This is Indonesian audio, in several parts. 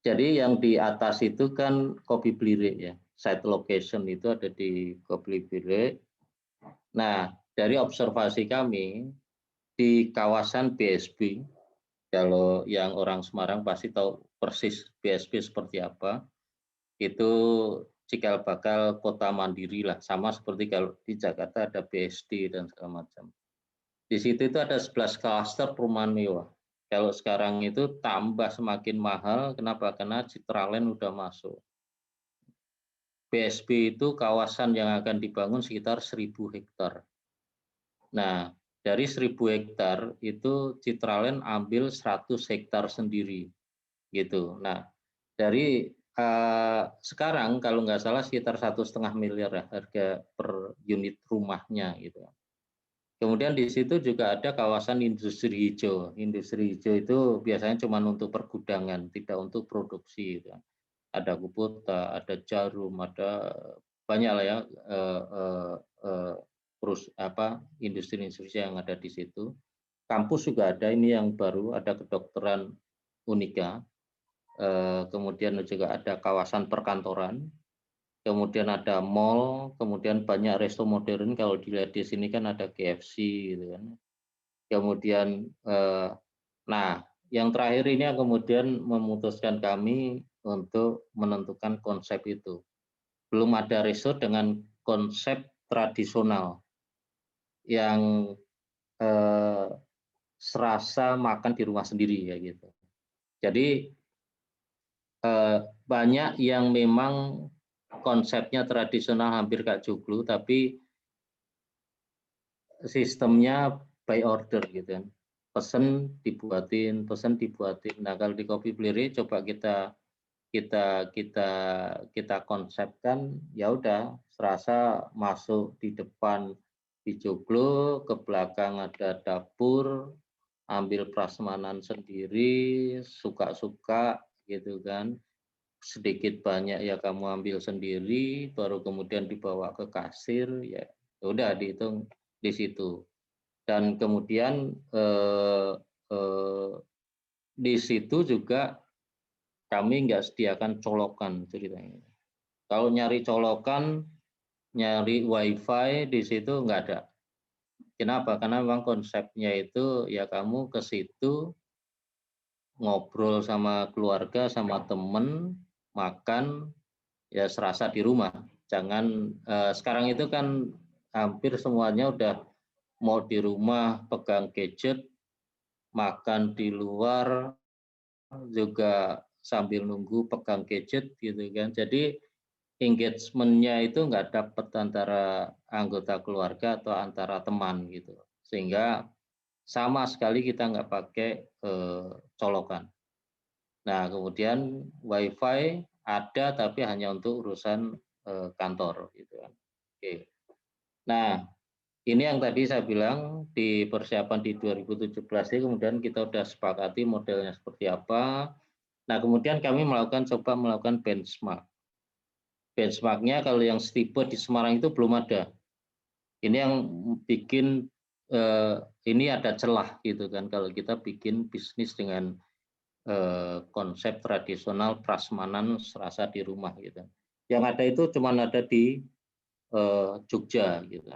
Jadi yang di atas itu kan Kopi Blirik ya. Site location itu ada di Kopi Blirik. Nah, dari observasi kami di kawasan BSB, kalau yang orang Semarang pasti tahu persis BSB seperti apa. Itu cikal bakal kota mandiri lah, sama seperti kalau di Jakarta ada BSD dan segala macam. Di situ itu ada 11 klaster perumahan mewah. Kalau sekarang itu tambah semakin mahal, kenapa? Karena Citraland udah masuk. BSB itu kawasan yang akan dibangun sekitar 1.000 hektar. Nah, dari 1.000 hektar itu Citraland ambil 100 hektar sendiri, gitu. Nah, dari sekarang kalau nggak salah sekitar 1,5 miliar ya harga per unit rumahnya gitu. Kemudian di situ juga ada kawasan industri hijau. Industri hijau itu biasanya cuma untuk pergudangan, tidak untuk produksi. Gitu. Ada Kubota, ada Jarum, ada banyak lah ya industri-industri yang ada di situ. Kampus juga ada, ini yang baru, ada kedokteran Unika. Kemudian juga ada kawasan perkantoran, kemudian ada mall, kemudian banyak resto modern. Kalau dilihat di sini kan ada KFC gitu kan. Kemudian nah yang terakhir ini yang kemudian memutuskan kami untuk menentukan konsep itu. Belum ada resort dengan konsep tradisional yang serasa makan di rumah sendiri ya gitu. Jadi banyak yang memang konsepnya tradisional hampir kayak joglo, tapi sistemnya by order gitu kan. Pesen dibuatin. Nah kalau di Kopi Blirik coba kita konsepkan, ya udah serasa masuk di depan di joglo, ke belakang ada dapur, ambil prasmanan sendiri, suka-suka gitu kan. Sedikit banyak ya kamu ambil sendiri, baru kemudian dibawa ke kasir, ya udah dihitung di situ. Dan kemudian di situ juga kami nggak sediakan colokan ceritanya. Kalau nyari colokan, nyari wifi di situ nggak ada. Kenapa? Karena memang konsepnya itu ya kamu ke situ ngobrol sama keluarga, sama temen, makan, ya serasa di rumah. Jangan sekarang itu kan hampir semuanya udah mau di rumah pegang gadget, makan di luar juga sambil nunggu pegang gadget gitu kan. Jadi engagement-nya itu nggak dapat antara anggota keluarga atau antara teman gitu. Sehingga sama sekali kita nggak pakai colokan. Nah, kemudian wifi ada tapi hanya untuk urusan kantor gitu kan. Oke. Nah, ini yang tadi saya bilang di persiapan di 2017 ini kemudian kita sudah sepakati modelnya seperti apa. Nah, kemudian kami coba melakukan benchmark. Benchmarknya kalau yang setipe di Semarang itu belum ada. Ini yang bikin ini ada celah gitu kan kalau kita bikin bisnis dengan konsep tradisional prasmanan serasa di rumah gitu. Yang ada itu cuma ada di Jogja gitu.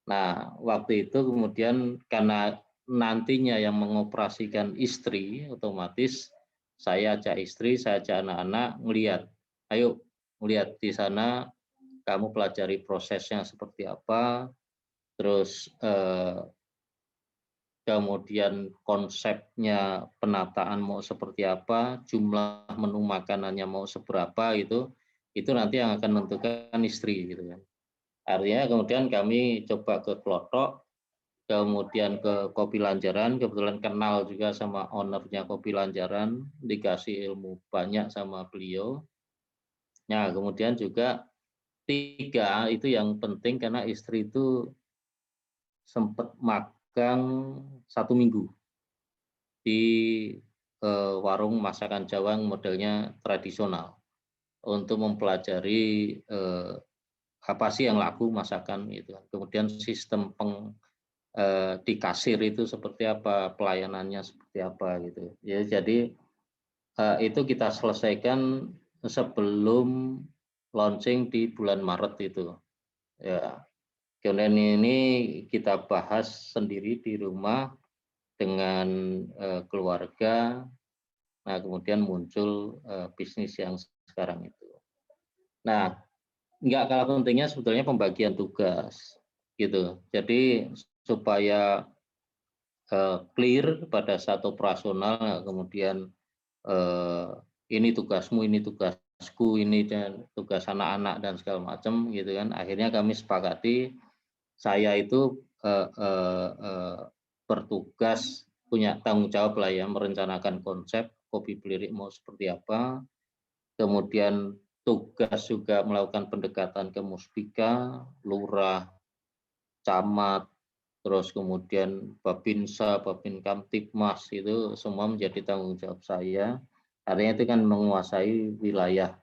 Nah, waktu itu kemudian karena nantinya yang mengoperasikan istri, otomatis saya ajak istri, saya ajak anak-anak ngelihat, ayo ngelihat di sana, kamu pelajari prosesnya seperti apa, terus kemudian konsepnya penataan mau seperti apa, jumlah menu makanannya mau seberapa itu nanti yang akan menentukan istri gitu kan. Artinya kemudian kami coba ke Klotok, kemudian ke Kopi Lanjaran, kebetulan kenal juga sama ownernya Kopi Lanjaran, dikasih ilmu banyak sama beliau. Nah, kemudian juga 3 itu yang penting karena istri itu sempat magang 1 minggu di warung masakan Jawa modelnya tradisional untuk mempelajari apa sih yang laku masakan itu. Kemudian sistem di kasir itu seperti apa, pelayanannya seperti apa gitu. Ya, jadi itu kita selesaikan sebelum launching di bulan Maret itu. Ya, kemudian ini kita bahas sendiri di rumah dengan keluarga. Nah, kemudian muncul bisnis yang sekarang itu. Nah, nggak kalah pentingnya sebetulnya pembagian tugas, gitu. Jadi supaya clear pada saat operasional, kemudian ini tugasmu, ini tugasku, ini dan tugas anak-anak dan segala macam, gitu kan. Akhirnya kami sepakati, saya itu bertugas punya tanggung jawab lah ya, merencanakan konsep kopi Blirik mau seperti apa, kemudian tugas juga melakukan pendekatan ke muspika, lurah, camat, terus kemudian Babinsa, Babin Kamtipmas itu semua menjadi tanggung jawab saya. Artinya itu kan menguasai wilayah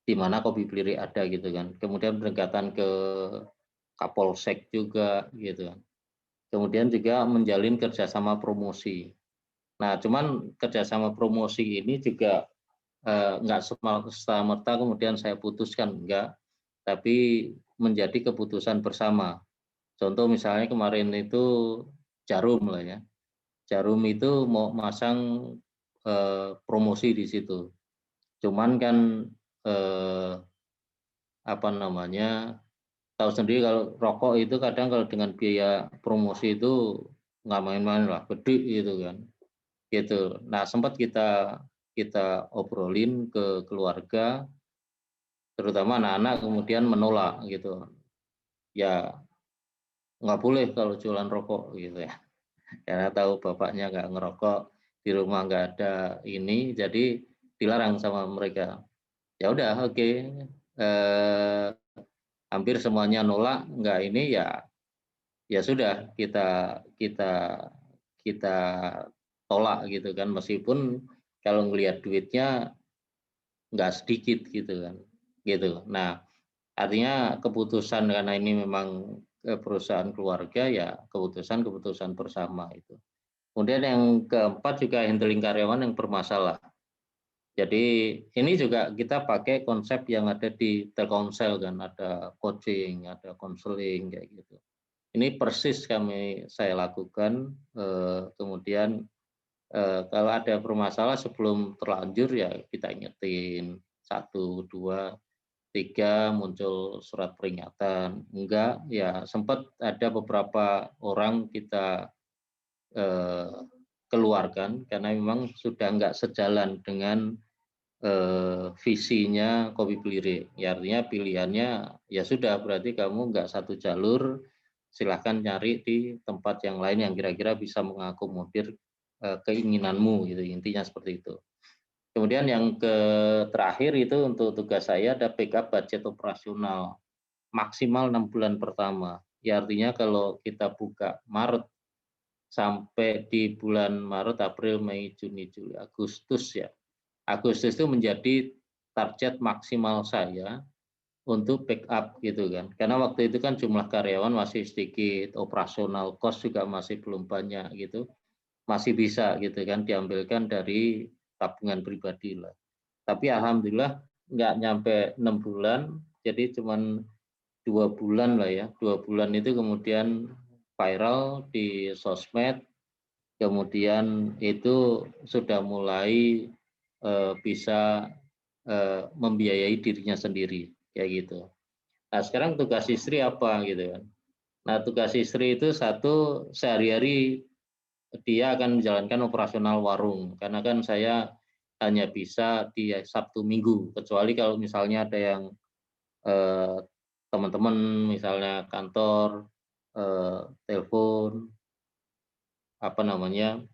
di mana kopi Blirik ada gitu kan. Kemudian pendekatan ke Kapolsek juga gitu kan. Kemudian juga menjalin kerjasama promosi. Nah, cuman kerjasama promosi ini juga nggak serta-merta kemudian saya putuskan, enggak, tapi menjadi keputusan bersama. Contoh misalnya kemarin itu Jarum lah ya, Jarum itu mau masang promosi di situ. Cuman kan apa namanya, tahu sendiri kalau rokok itu kadang kalau dengan biaya promosi itu nggak main-main lah, gede gitu kan. Gitu. Nah, sempat kita kita obrolin ke keluarga, terutama anak-anak kemudian menolak gitu. Ya nggak boleh kalau jualan rokok gitu ya. Karena tahu bapaknya nggak ngerokok, di rumah nggak ada ini, jadi dilarang sama mereka. Ya udah, oke. Eh, hampir semuanya nolak, nggak ini ya, ya sudah kita kita kita tolak gitu kan, meskipun kalau ngelihat duitnya nggak sedikit gitu kan, gitu. Nah, artinya keputusan karena ini memang perusahaan keluarga ya keputusan bersama itu. Kemudian yang keempat juga handling karyawan yang bermasalah. Jadi ini juga kita pakai konsep yang ada di Telkomsel kan, ada coaching, ada konseling kayak gitu. Ini persis saya lakukan. Kemudian kalau ada bermasalah sebelum terlanjur ya kita ingetin, 1, 2, 3 muncul surat peringatan. Enggak, ya sempat ada beberapa orang kita keluarkan karena memang sudah enggak sejalan dengan visinya Kopi Blirik. Ya artinya pilihannya ya sudah, berarti kamu enggak satu jalur, silahkan cari di tempat yang lain yang kira-kira bisa mengakomodir keinginanmu gitu, intinya seperti itu. Kemudian yang terakhir itu untuk tugas saya ada backup budget operasional maksimal 6 bulan pertama. Ya artinya kalau kita buka Maret sampai di bulan Maret, April, Mei, Juni, Juli, Agustus ya. Agustus itu menjadi target maksimal saya untuk backup gitu kan. Karena waktu itu kan jumlah karyawan masih sedikit, operasional cost juga masih belum banyak gitu. Masih bisa gitu kan diambilkan dari tabungan pribadi lah. Tapi alhamdulillah nggak nyampe 6 bulan, jadi cuman 2 bulan lah ya. 2 bulan itu kemudian viral di sosmed, kemudian itu sudah mulai bisa membiayai dirinya sendiri kayak gitu. Nah sekarang tugas istri apa gitu kan. Nah tugas istri itu satu, sehari-hari dia akan menjalankan operasional warung karena kan saya hanya bisa di Sabtu Minggu, kecuali kalau misalnya ada yang teman-teman misalnya kantor telepon apa namanya,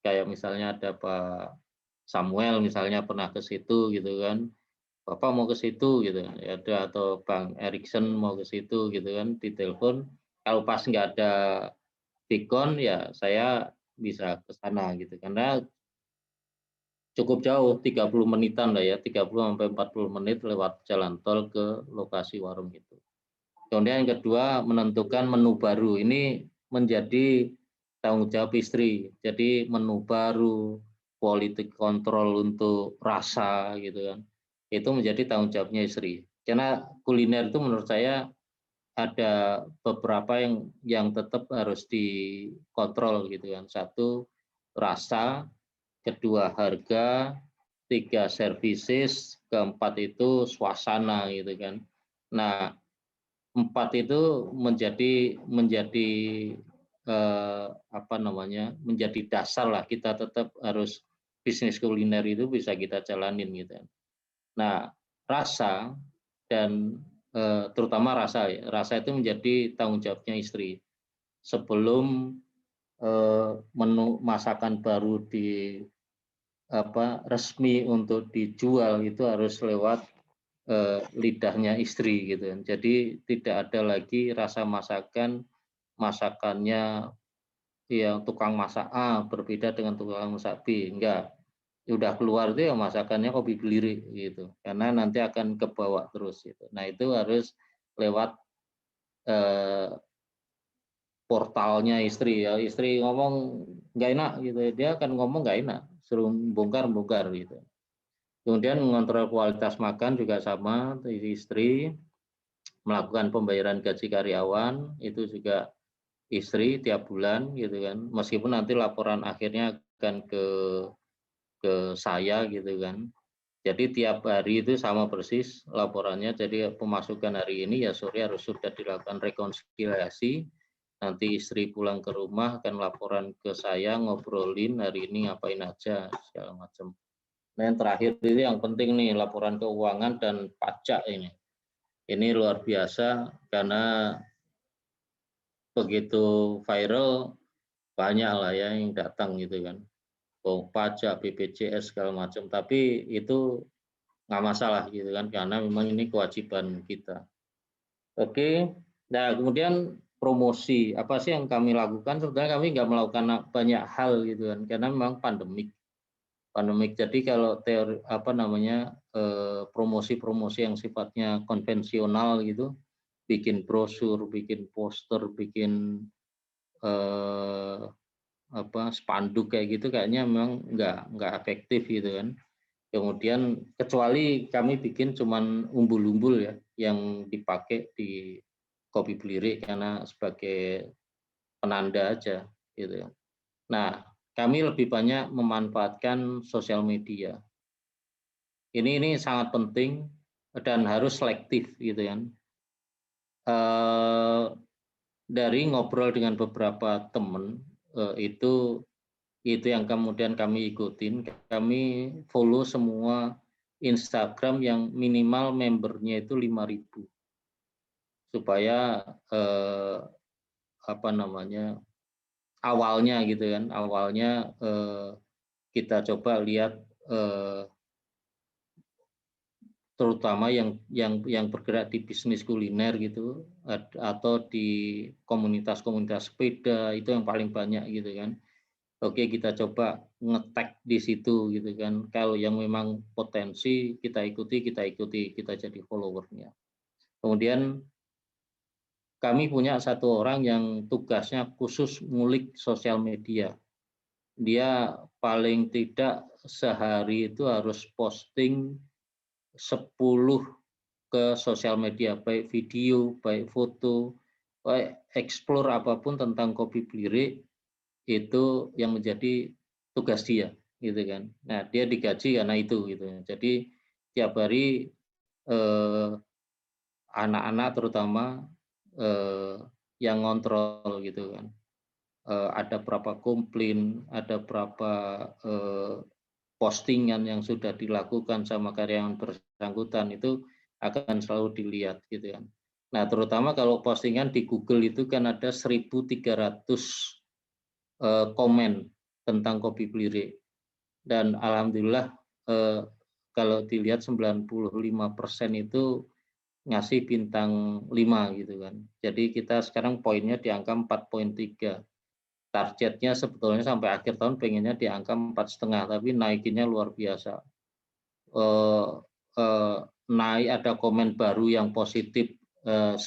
kayak misalnya ada Pak Samuel misalnya pernah ke situ gitu kan, Bapak mau ke situ gitu ya, ada atau Bang Erikson mau ke situ gitu kan, ditelepon. Kalau pas nggak ada Dikon ya saya bisa ke sana gitu, karena cukup jauh 30 menitan lah ya, 30 sampai 40 menit lewat jalan tol ke lokasi warung itu. Kemudian yang kedua, menentukan menu baru. Ini menjadi tanggung jawab istri. Jadi menu baru, quality control untuk rasa gitu kan. Itu menjadi tanggung jawabnya istri. Karena kuliner itu menurut saya ada beberapa yang tetap harus dikontrol gitu kan. Satu, rasa, kedua harga, tiga services, keempat itu suasana gitu kan. Nah, empat itu menjadi menjadi dasar lah, kita tetap harus bisnis kuliner itu bisa kita jalanin gitu. Nah, rasa dan terutama rasa ya, rasa itu menjadi tanggung jawabnya istri. Sebelum menu masakan baru resmi untuk dijual itu harus lewat lidahnya istri gitu kan. Jadi tidak ada lagi rasa masakannya yang tukang masak A berbeda dengan tukang masak B, enggak. Udah keluar itu ya masakannya kopi belirik gitu. Karena nanti akan kebawa terus gitu. Nah, itu harus lewat portalnya istri ya. Istri ngomong nggak enak gitu, dia akan ngomong nggak enak, suruh bongkar gitu. Kemudian mengontrol kualitas makan juga sama, istri melakukan pembayaran gaji karyawan itu juga istri tiap bulan gitu kan, meskipun nanti laporan akhirnya akan ke saya gitu kan. Jadi tiap hari itu sama persis laporannya, jadi pemasukan hari ini ya sore harus sudah dilakukan rekonsiliasi. Nanti istri pulang ke rumah akan laporan ke saya, ngobrolin hari ini ngapain aja segala macam. Nah, yang terakhir ini yang penting nih, laporan keuangan dan pajak ini. Ini luar biasa karena begitu viral banyak lah ya yang datang gitu kan. Pajak, BPJS segala macam, tapi itu nggak masalah gitu kan, karena memang ini kewajiban kita. Oke, nah kemudian promosi apa sih yang kami lakukan? Sebenarnya kami nggak melakukan banyak hal gitu kan, karena memang pandemik. Jadi kalau teori promosi-promosi yang sifatnya konvensional gitu, bikin brosur, bikin poster, bikin eh, spanduk kayak gitu, kayaknya memang nggak efektif gitu kan. Kemudian kecuali kami bikin cuman umbul-umbul ya yang dipakai di kopi belirik karena sebagai penanda aja gitu ya. Nah, kami lebih banyak memanfaatkan sosial media. Ini sangat penting dan harus selektif gitu kan. Dari ngobrol dengan beberapa teman itu yang kemudian kami ikutin, kami follow semua Instagram yang minimal membernya itu 5.000 supaya awalnya gitu kan, kita coba lihat terutama yang bergerak di bisnis kuliner gitu atau di komunitas-komunitas sepeda itu yang paling banyak gitu kan. Oke, kita coba nge-tag di situ gitu kan. Kalau yang memang potensi kita ikuti, kita jadi followernya. Kemudian kami punya satu orang yang tugasnya khusus ngulik sosial media. Dia paling tidak sehari itu harus posting 10 ke sosial media, baik video, baik foto, baik explore apapun tentang kopi belirik, itu yang menjadi tugas dia gitu kan. Nah, dia digaji karena itu gitu. Jadi tiap hari anak-anak terutama yang ngontrol gitu kan. Ada berapa komplain, ada berapa postingan yang sudah dilakukan sama karyawan bersangkutan, itu akan selalu dilihat gitu kan. Nah, terutama kalau postingan di Google itu kan ada 1.300 komen tentang kopi belirik, dan alhamdulillah kalau dilihat 95% itu ngasih bintang 5 gitu kan. Jadi kita sekarang poinnya di angka 4,3. Targetnya sebetulnya sampai akhir tahun pengennya di angka 4,5, tapi naikinnya luar biasa. Naik, ada komen baru yang positif 10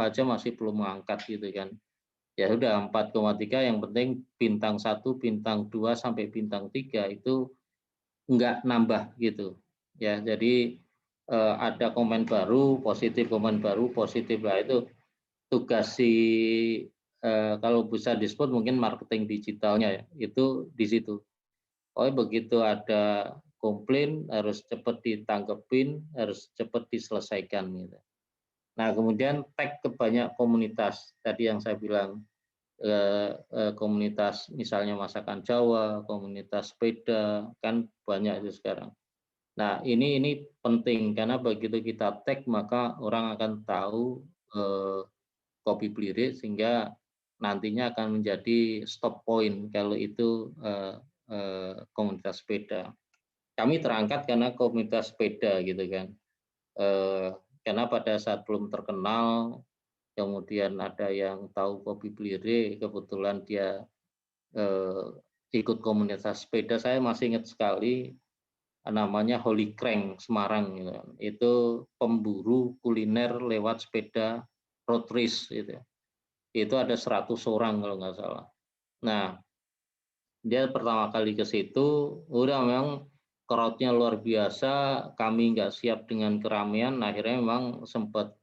aja masih belum mengangkat gitu kan. Ya sudah 4,3 yang penting bintang 1, bintang 2 sampai bintang 3 itu enggak nambah gitu. Ya, jadi ada komen baru, positif, komen baru, positif. Lah itu tugas si kalau bisa disebut mungkin marketing digitalnya ya, itu di situ. Oh, begitu ada komplain harus cepat ditangkepin, harus cepat diselesaikan gitu. Nah, kemudian tag ke banyak komunitas tadi yang saya bilang, komunitas misalnya masakan Jawa, komunitas sepeda, kan banyak itu sekarang. Nah, ini penting karena begitu kita tag maka orang akan tahu Kopi Blirik sehingga nantinya akan menjadi stop point kalau itu komunitas sepeda. Kami terangkat karena komunitas sepeda gitu kan. Karena pada saat belum terkenal, kemudian ada yang tahu Kopi Blirik, kebetulan dia ikut komunitas sepeda. Saya masih ingat sekali namanya Holy Crank Semarang gitu. Itu pemburu kuliner lewat sepeda road race gitu. Itu ada 100 orang kalau nggak salah. Nah, dia pertama kali ke situ, udah memang crowd-nya luar biasa, kami nggak siap dengan keramaian, akhirnya memang sempat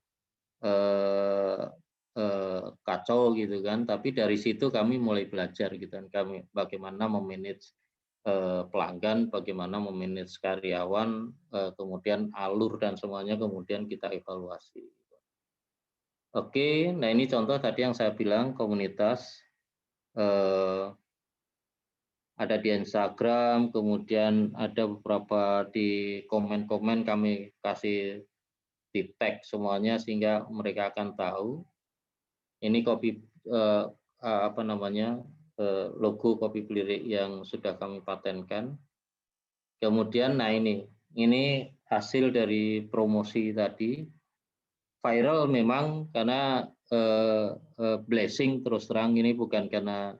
kacau gitu kan. Tapi dari situ kami mulai belajar gitu kan, kami bagaimana memanage pelanggan, bagaimana memanage karyawan, kemudian alur dan semuanya kemudian kita evaluasi. Oke, nah ini contoh tadi yang saya bilang komunitas ada di Instagram, kemudian ada beberapa di komen-komen kami kasih di tag semuanya sehingga mereka akan tahu ini kopi apa namanya logo Kopi Blirik yang sudah kami patenkan. Kemudian, nah ini hasil dari promosi tadi. Viral memang karena blessing terus terang ini bukan karena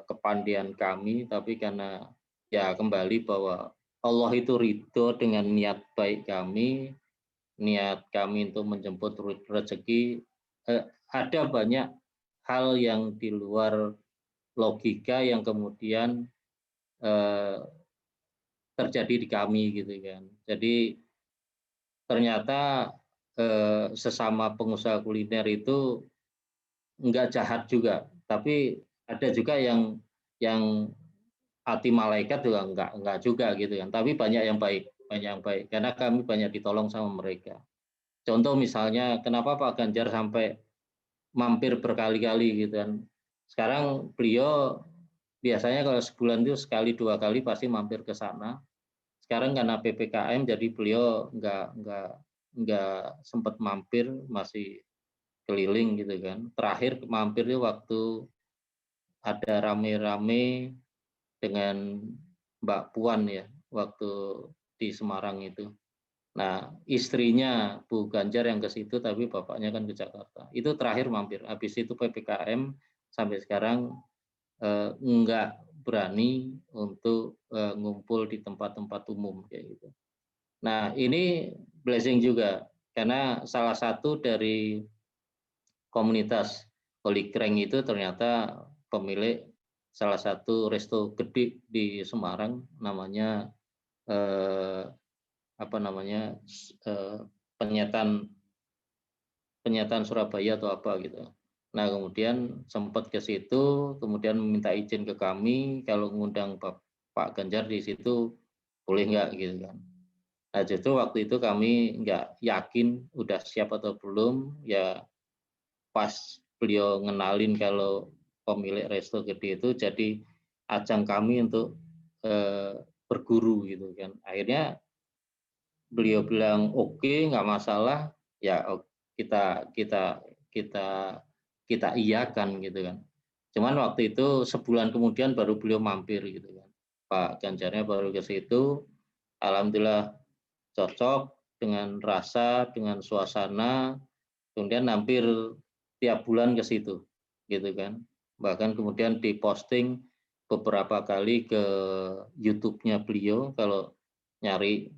kepandian kami, tapi karena ya kembali bahwa Allah itu ridho dengan niat baik kami, niat kami untuk menjemput rezeki. Ada banyak hal yang di luar logika yang kemudian terjadi di kami gitu kan. Jadi ternyata sesama pengusaha kuliner itu enggak jahat juga, tapi ada juga yang hati malaikat juga enggak juga gitu kan. Tapi banyak yang baik karena kami banyak ditolong sama mereka. Contoh misalnya kenapa Pak Ganjar sampai mampir berkali-kali gitu kan. Sekarang beliau biasanya kalau sebulan itu sekali 2 kali pasti mampir ke sana. Sekarang karena PPKM jadi beliau nggak sempat mampir, masih keliling gitu kan. Terakhir mampir itu waktu ada rame-rame dengan Mbak Puan ya, waktu di Semarang itu. Nah, istrinya Bu Ganjar yang ke situ, tapi bapaknya kan ke Jakarta. Itu terakhir mampir. Habis itu PPKM sampai sekarang enggak berani untuk ngumpul di tempat-tempat umum kayak gitu. Nah, ini blessing juga karena salah satu dari komunitas Holy Crank itu ternyata pemilik salah satu resto gede di Semarang namanya apa namanya penyetan Surabaya atau apa gitu. Nah, kemudian sempat ke situ, kemudian meminta izin ke kami kalau mengundang Pak Ganjar di situ boleh nggak gitu kan. Nah, justru waktu itu kami nggak yakin udah siap atau belum, ya pas beliau ngenalin kalau pemilik resto gede itu jadi ajang kami untuk berguru gitu kan. Akhirnya beliau bilang oke, nggak masalah, ya kita kita kita kita iyakan gitu kan. Cuman waktu itu sebulan kemudian baru beliau mampir gitu kan. Pak Ganjarnya baru ke situ, alhamdulillah cocok dengan rasa, dengan suasana, kemudian hampir tiap bulan ke situ gitu kan. Bahkan kemudian diposting beberapa kali ke YouTube-nya beliau kalau nyari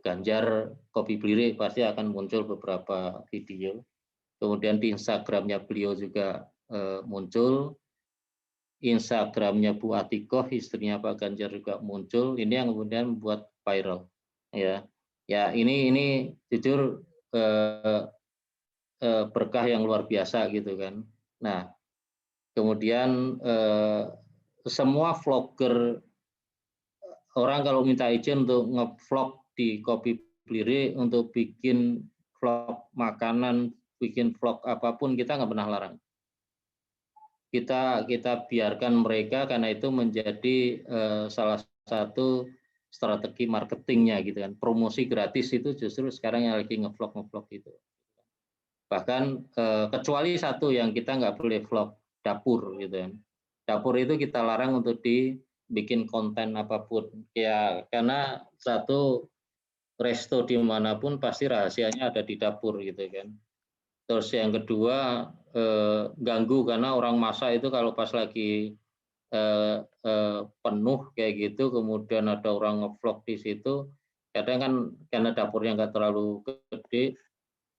Ganjar Kopi Blirik pasti akan muncul beberapa video. Kemudian di Instagramnya beliau juga muncul, Instagramnya Bu Atikoh, istrinya Pak Ganjar juga muncul. Ini yang kemudian membuat viral. Ya ini jujur berkah yang luar biasa gitu kan. Nah, kemudian semua vlogger, orang kalau minta izin untuk ngevlog di Kopi Blirik, untuk bikin vlog makanan, bikin vlog apapun, kita nggak pernah larang. Kita biarkan mereka, karena itu menjadi salah satu strategi marketingnya gitu kan. Promosi gratis itu justru sekarang yang lagi ngevlog itu. Bahkan kecuali satu yang kita nggak boleh vlog, dapur gitu kan. Dapur itu kita larang untuk dibikin konten apapun. Ya karena satu, resto dimanapun pasti rahasianya ada di dapur gitu kan. Terus yang kedua, ganggu, karena orang masak itu kalau pas lagi penuh kayak gitu, kemudian ada orang ngevlog di situ, kadang kan karena dapurnya nggak terlalu gede,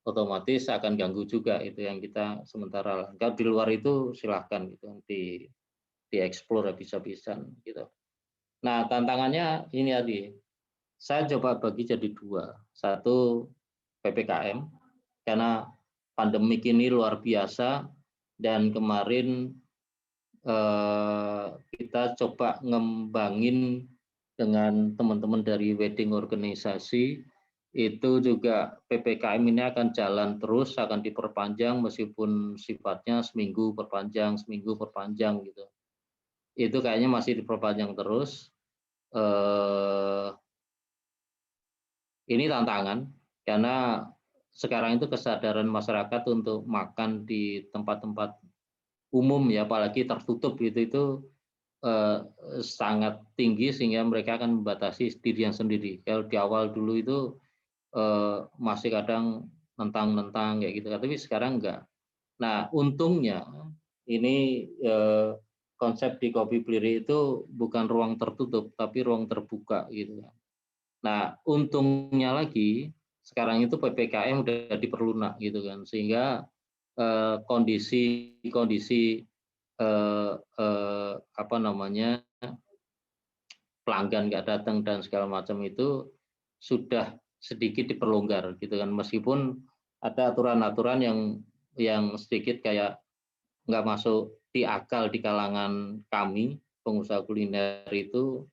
otomatis akan ganggu juga. Itu yang kita sementara. Kalau di luar itu silahkan gitu, dieksplor habis-habisan gitu. Nah tantangannya ini tadi, saya coba bagi jadi dua. Satu, PPKM, karena pandemik ini luar biasa, dan kemarin kita coba ngembangin dengan teman-teman dari wedding organisasi, itu juga PPKM ini akan jalan terus, akan diperpanjang meskipun sifatnya seminggu perpanjang gitu. Itu kayaknya masih diperpanjang terus. Ini tantangan, karena sekarang itu kesadaran masyarakat untuk makan di tempat-tempat umum ya, apalagi tertutup itu sangat tinggi, sehingga mereka akan membatasi dirinya sendiri. Kalau di awal dulu itu masih kadang nentang kayak gitu, tapi sekarang enggak. Nah untungnya ini konsep di Kopi Blirik itu bukan ruang tertutup, tapi ruang terbuka gitu. Nah untungnya lagi sekarang itu PPKM udah diperlunak gitu kan, sehingga kondisi pelanggan nggak datang dan segala macam itu sudah sedikit diperlonggar gitu kan, meskipun ada aturan-aturan yang sedikit kayak nggak masuk di akal di kalangan kami pengusaha kuliner itu.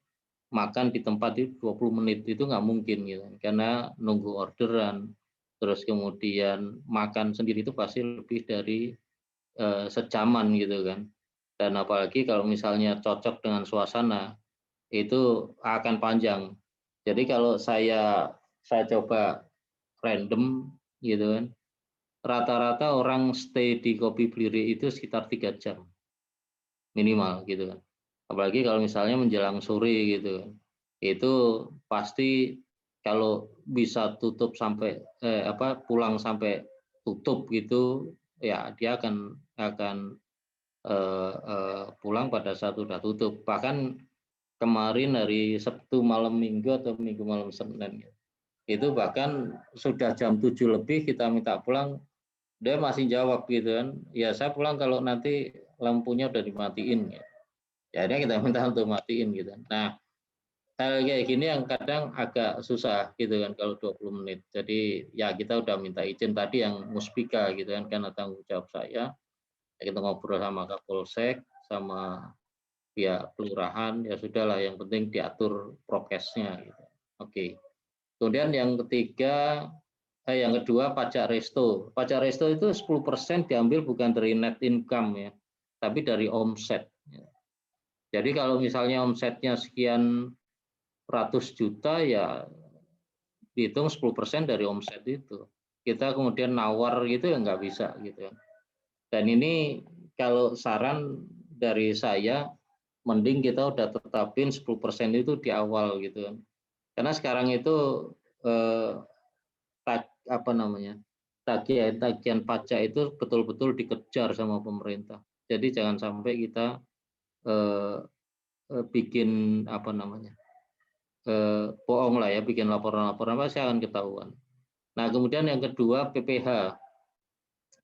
Makan di tempat itu 20 menit itu nggak mungkin gitu, karena nunggu orderan, terus kemudian makan sendiri itu pasti lebih dari sejaman gitu kan. Dan apalagi kalau misalnya cocok dengan suasana, itu akan panjang. Jadi kalau saya coba random gitu kan, rata-rata orang stay di Kopi Blirik itu sekitar 3 jam minimal gitu kan. Apalagi kalau misalnya menjelang sore gitu kan. Itu pasti kalau bisa tutup sampai pulang sampai tutup gitu, ya dia akan pulang pada saat sudah tutup. Bahkan kemarin hari Sabtu malam Minggu atau Minggu malam Senin, itu bahkan sudah jam 7 lebih kita minta pulang, dia masih jawab gitu kan, ya saya pulang kalau nanti lampunya udah dimatiin. Ya akhirnya kita minta untuk matiin gitu. Nah hal kayak gini yang kadang agak susah gitu kan kalau 20 menit. Jadi ya kita udah minta izin tadi yang muspika gitu kan, karena tanggung jawab saya. Kita ngobrol sama Kapolsek, sama pihak kelurahan, ya sudahlah, yang penting diatur prokesnya gitu. Oke. Kemudian yang ketiga, yang kedua pajak resto. Pajak resto itu 10% diambil bukan dari net income ya, tapi dari omset. Jadi kalau misalnya omsetnya sekian ratus juta, ya dihitung 10% dari omset itu. Kita kemudian nawar gitu ya nggak bisa gitu. Dan ini kalau saran dari saya, mending kita udah tetapin 10% itu di awal gitu kan. Karena sekarang itu tagihan pajak itu betul-betul dikejar sama pemerintah. Jadi jangan sampai kita bikin bohong lah ya, bikin laporan-laporan pasti akan ketahuan. Nah, kemudian yang kedua PPH.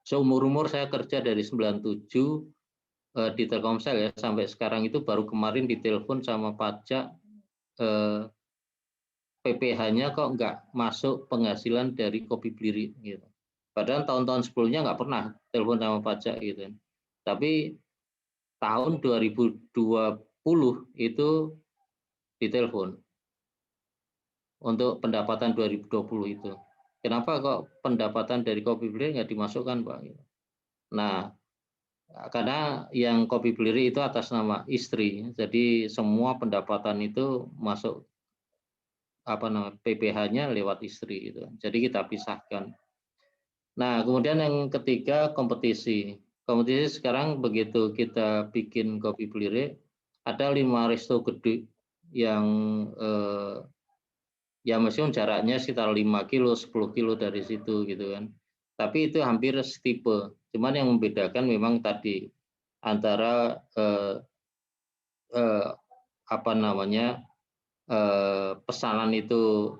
Seumur-umur saya kerja dari 97 di Telkomsel ya, sampai sekarang itu baru kemarin ditelepon sama pajak, PPH-nya kok nggak masuk penghasilan dari Kopi Beli gitu. Padahal tahun-tahun sebelumnya nggak pernah telepon sama pajak gitu. Tapi tahun 2020 itu ditelepon untuk pendapatan 2020 itu. Kenapa kok pendapatan dari Kopi Beli nggak dimasukkan, Pak? Nah, karena yang Kopi Beli itu atas nama istri, jadi semua pendapatan itu masuk PPH-nya lewat istri gitu. Jadi kita pisahkan. Nah, kemudian yang ketiga kompetisi. Kompetisi sekarang begitu kita bikin Kopi Beli, ada 5 resto gede yang ya meskipun jaraknya sekitar 5 kilo, 10 kilo dari situ gitu kan. Tapi itu hampir setipe. Cuman yang membedakan memang tadi antara pesanan itu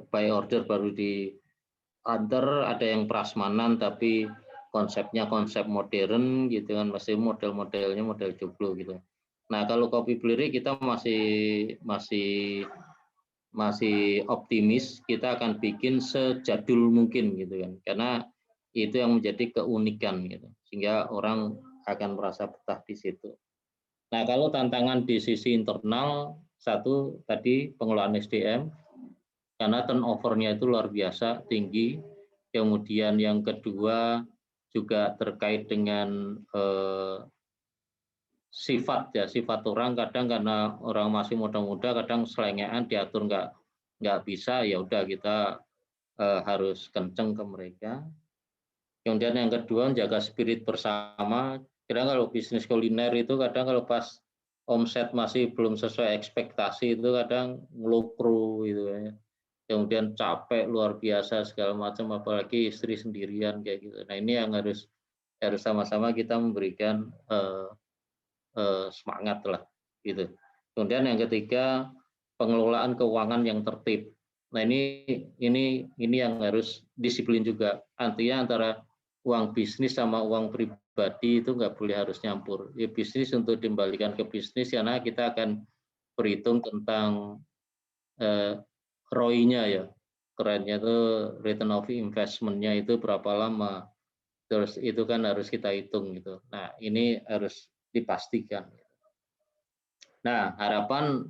by order baru diantar, ada yang prasmanan tapi konsepnya konsep modern gitu kan, masih model-modelnya model joglo gitu. Nah, kalau Kopi Beli kita masih optimis kita akan bikin sejadul mungkin gitu kan, karena itu yang menjadi keunikan gitu, sehingga orang akan merasa betah di situ. Nah, kalau tantangan di sisi internal, satu tadi pengelolaan SDM, karena turnover-nya itu luar biasa tinggi. Kemudian yang kedua juga terkait dengan sifat orang, kadang karena orang masih muda-muda, kadang selengean diatur nggak bisa, ya udah kita harus kenceng ke mereka. Kemudian yang kedua jaga spirit bersama. Kadang kalau bisnis kuliner itu kadang kalau pas omset masih belum sesuai ekspektasi itu kadang ngelukru gitu ya. Kemudian capek luar biasa segala macam, apalagi istri sendirian kayak gitu. Nah, ini yang harus sama-sama kita memberikan semangat lah gitu. Kemudian yang ketiga pengelolaan keuangan yang tertib. Nah, ini yang harus disiplin juga. Artinya antara uang bisnis sama uang pribadi itu nggak boleh harus nyampur. Ya, bisnis untuk dikembalikan ke bisnis karena kita akan berhitung tentang ROI-nya ya. Kerennya itu return of investment-nya itu berapa lama. Terus itu kan harus kita hitung gitu. Nah, ini harus dipastikan. Nah, harapan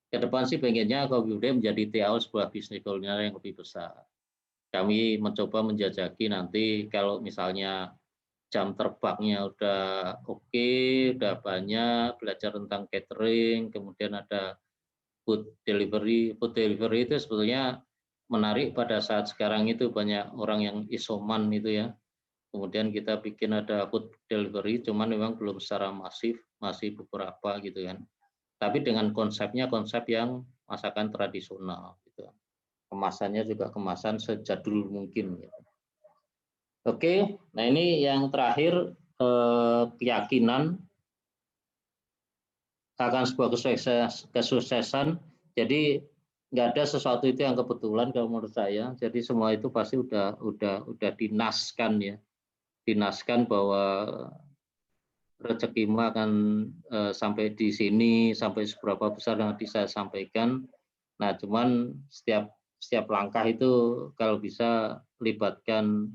ke depan sih pengennya Kopi Beli menjadi TA sebuah bisnis kuliner yang lebih besar. Kami mencoba menjajaki nanti kalau misalnya jam terbangnya udah oke, udah banyak, belajar tentang catering, kemudian ada food delivery. Food delivery itu sebetulnya menarik pada saat sekarang itu banyak orang yang isoman itu ya. Kemudian kita bikin ada food delivery, cuman memang belum secara masif, masih beberapa gitu kan. Tapi dengan konsepnya konsep yang masakan tradisional gitu. Kemasannya juga kemasan sejadul mungkin gitu. Oke, nah ini yang terakhir keyakinan akan sebuah kesuksesan. Jadi nggak ada sesuatu itu yang kebetulan kalau menurut saya. Jadi semua itu pasti udah dinaskan ya, dinaskan bahwa rezekimu akan sampai di sini, sampai seberapa besar yang nanti saya sampaikan. Nah, cuman setiap langkah itu kalau bisa libatkan,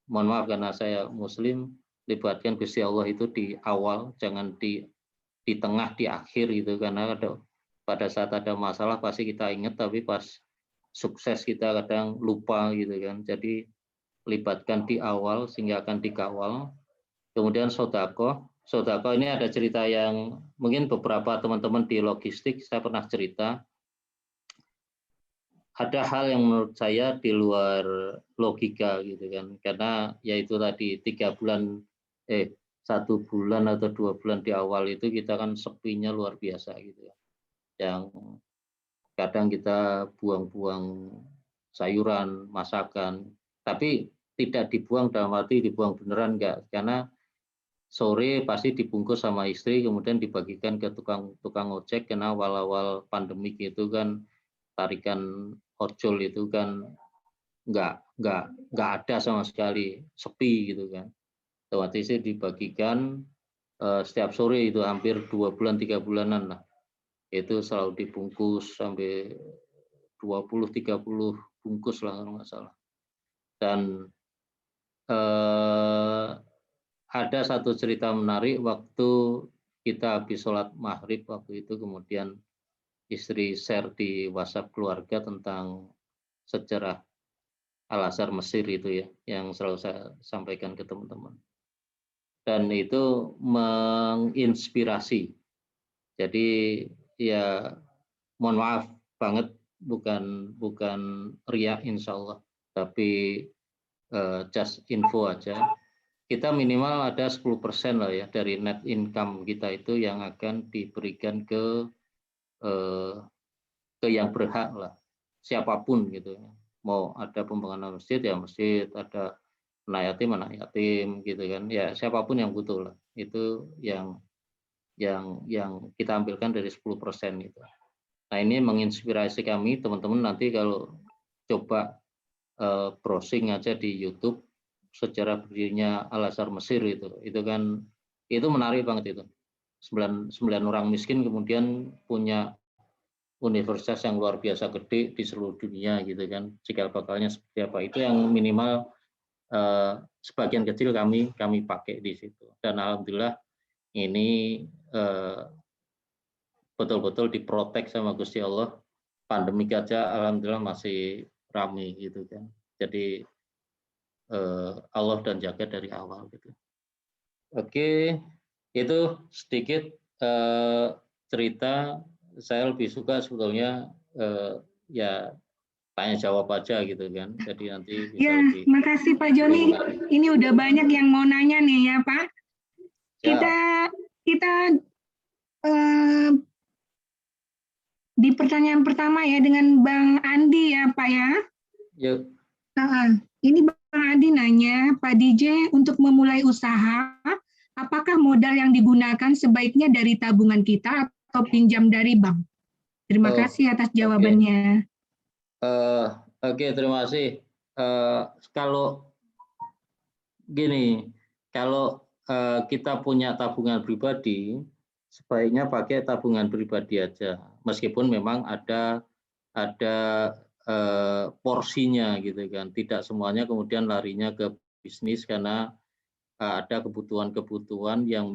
mohon maaf karena saya Muslim, libatkan Gusti Allah itu di awal, jangan di tengah, di akhir gitu, karena pada saat ada masalah pasti kita ingat, tapi pas sukses kita kadang lupa gitu kan. Jadi libatkan di awal sehingga akan dikawal. Kemudian sodako ini ada cerita yang mungkin beberapa teman-teman di logistik saya pernah cerita. Ada hal yang menurut saya di luar logika gitu kan, karena yaitu tadi 1 bulan atau 2 bulan di awal itu kita kan sepinya luar biasa gitu ya. Yang kadang kita buang-buang sayuran, masakan, tapi tidak dibuang dalam arti dibuang beneran enggak, karena sore pasti dibungkus sama istri, kemudian dibagikan ke tukang ojek, karena awal-awal pandemik itu kan tarikan ojol itu kan nggak ada sama sekali, sepi gitu kan. Otomatis dibagikan setiap sore, itu hampir 2 bulan 3 bulanan lah. Itu selalu dibungkus sampai 20-30 bungkus lah kalau nggak salah. Dan ada satu cerita menarik waktu kita habis sholat maghrib waktu itu, kemudian istri share di WhatsApp keluarga tentang sejarah Al-Azhar Mesir itu ya, yang selalu saya sampaikan ke teman-teman. Dan itu menginspirasi. Jadi ya mohon maaf banget, bukan riak insya Allah, tapi just info aja. Kita minimal ada 10% lah ya dari net income kita itu yang akan diberikan ke yang berhak lah, siapapun gitu. Mau ada pembangunan masjid ya masjid, ada anak yatim gitu kan, ya siapapun yang butuh lah, itu yang kita ambilkan dari 10% itu. Nah ini menginspirasi kami teman-teman, nanti kalau coba browsing aja di YouTube sejarah berdirinya Al-Azhar Mesir itu kan, itu menarik banget itu. 9 orang miskin kemudian punya universitas yang luar biasa gede di seluruh dunia gitu kan, cikal bakalnya seperti apa, itu yang minimal sebagian kecil kami pakai di situ. Dan alhamdulillah ini betul-betul diprotek sama Gusti Allah. Pandemik aja alhamdulillah masih ramai gitu kan. Jadi Allah dan jaga dari awal gitu. Oke, itu sedikit cerita. Saya lebih suka sebetulnya ya tanya jawab aja gitu kan. Jadi nanti bisa ya, lebih. makasih Pak Joni. Ini udah banyak yang mau nanya nih ya Pak. Kita di pertanyaan pertama ya dengan Bang Andi ya Pak ya. Yuk. Ini Bang Andi nanya, Pak DJ untuk memulai usaha, apakah modal yang digunakan sebaiknya dari tabungan kita atau pinjam dari bank? Terima kasih atas jawabannya. Oke, terima kasih. Kalau gini, kalau kita punya tabungan pribadi, sebaiknya pakai tabungan pribadi aja, meskipun memang ada porsinya gitu kan, tidak semuanya kemudian larinya ke bisnis karena ada kebutuhan-kebutuhan yang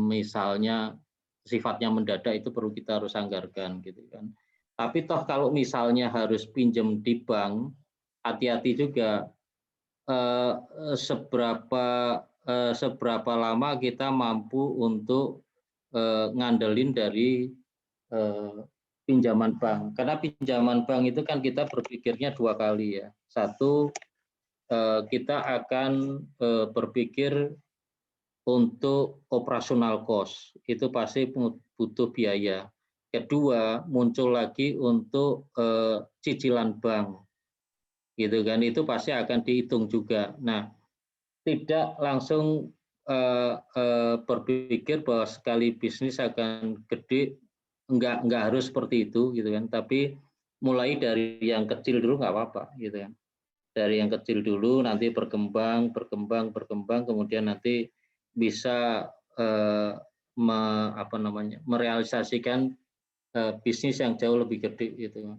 misalnya sifatnya mendadak, itu perlu kita harus anggarkan gitu kan. Tapi toh kalau misalnya harus pinjam di bank, hati-hati juga seberapa lama kita mampu untuk ngandelin dari pinjaman bank. Karena pinjaman bank itu kan kita berpikirnya 2 kali ya. Satu, kita akan berpikir untuk operasional cost, itu pasti butuh biaya. Kedua, muncul lagi untuk cicilan bank, gitu kan, itu pasti akan dihitung juga. Nah, tidak langsung berpikir bahwa sekali bisnis akan gede, enggak harus seperti itu, gitu kan. Tapi mulai dari yang kecil dulu nggak apa-apa, gitu kan. Dari yang kecil dulu, nanti berkembang, kemudian nanti bisa merealisasikan bisnis yang jauh lebih gede gitu.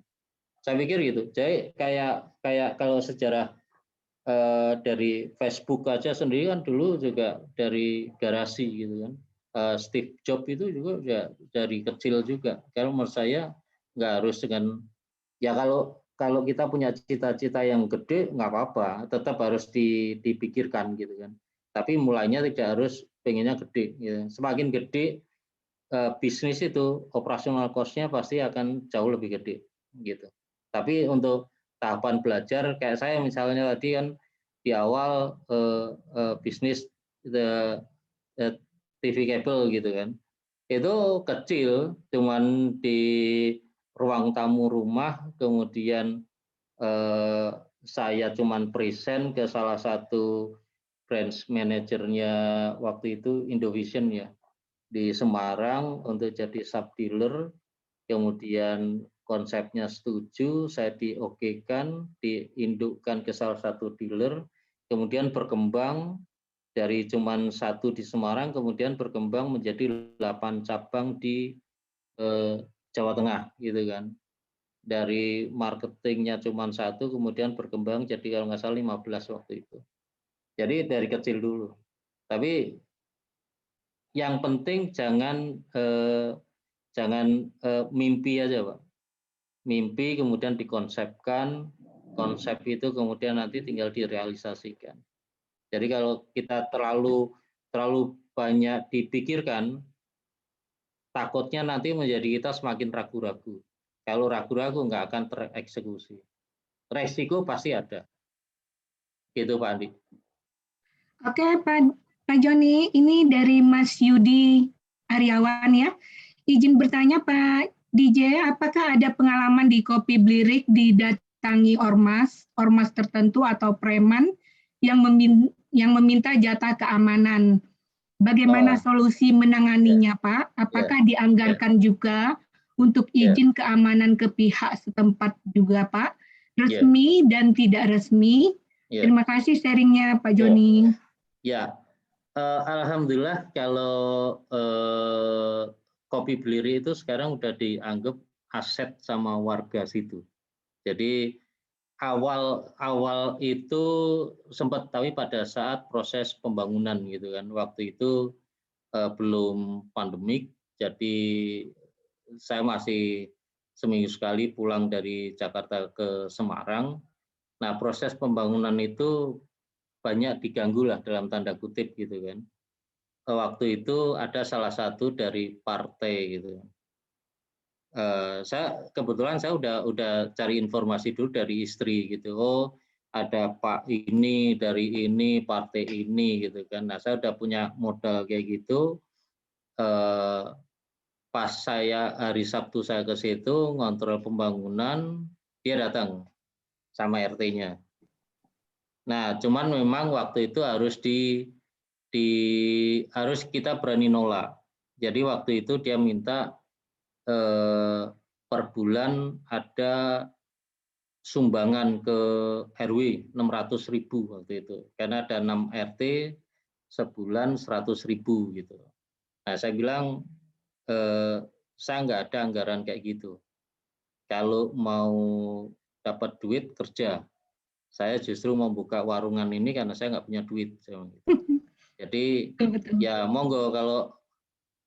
Saya pikir gitu. Jadi kayak kalau sejarah dari Facebook aja sendiri kan dulu juga dari garasi gitu kan. Steve Jobs itu juga ya dari kecil juga. Kalau menurut saya nggak harus dengan, ya kalau kita punya cita-cita yang gede nggak apa-apa, tetap harus dipikirkan gitu kan. Tapi mulainya tidak harus pengennya gede. Gitu. Semakin gede bisnis itu, operasional cost-nya pasti akan jauh lebih gede gitu. Tapi untuk tahapan belajar kayak saya misalnya tadi kan di awal bisnis TV kabel gitu kan, itu kecil, cuman di ruang tamu rumah, kemudian saya cuman present ke salah satu branch manajernya waktu itu Indovision ya di Semarang untuk jadi sub dealer, kemudian konsepnya setuju, saya diokekan, diindukkan ke salah satu dealer, kemudian berkembang dari cuman 1 di Semarang, kemudian berkembang menjadi 8 cabang di Jawa Tengah, gitu kan. Dari marketingnya cuma 1, kemudian berkembang jadi kalau nggak salah 15 waktu itu. Jadi dari kecil dulu. Tapi yang penting jangan mimpi aja, Pak. Mimpi kemudian dikonsepkan, konsep itu kemudian nanti tinggal direalisasikan. Jadi kalau kita terlalu banyak dipikirkan, takutnya nanti menjadi kita semakin ragu-ragu. Kalau ragu-ragu nggak akan tereksekusi. Resiko pasti ada. Gitu Pak Andi. Oke, Pak Joni, ini dari Mas Yudi Aryawan ya. Izin bertanya Pak DJ, apakah ada pengalaman di Kopi Blirik didatangi ormas tertentu atau preman yang meminta jatah keamanan? Bagaimana solusi menanganinya, Pak? Apakah dianggarkan juga untuk izin keamanan ke pihak setempat juga, Pak? Resmi dan tidak resmi? Terima kasih sharingnya, Pak Joni. Ya, alhamdulillah kalau Kopi Blirik itu sekarang udah dianggap aset sama warga situ. Jadi awal itu sempat tahu pada saat proses pembangunan gitu kan. Waktu itu belum pandemik, jadi saya masih seminggu sekali pulang dari Jakarta ke Semarang. Nah, proses pembangunan itu banyak diganggu lah dalam tanda kutip gitu kan. Waktu itu ada salah satu dari partai gitu. Kebetulan saya udah cari informasi dulu dari istri gitu. Oh, ada Pak ini dari ini partai ini gitu kan. Nah, saya udah punya modal kayak gitu. Pas saya hari Sabtu saya ke situ ngontrol pembangunan, dia datang sama RT-nya. Nah, cuman memang waktu itu harus harus kita berani nolak. Jadi waktu itu dia minta per bulan ada sumbangan ke RW 600.000 waktu itu. Karena ada 6 RT sebulan 100.000 gitu. Nah, saya bilang saya nggak ada anggaran kayak gitu. Kalau mau dapat duit kerja, saya justru mau buka warungan ini karena saya nggak punya duit. Jadi ya monggo kalau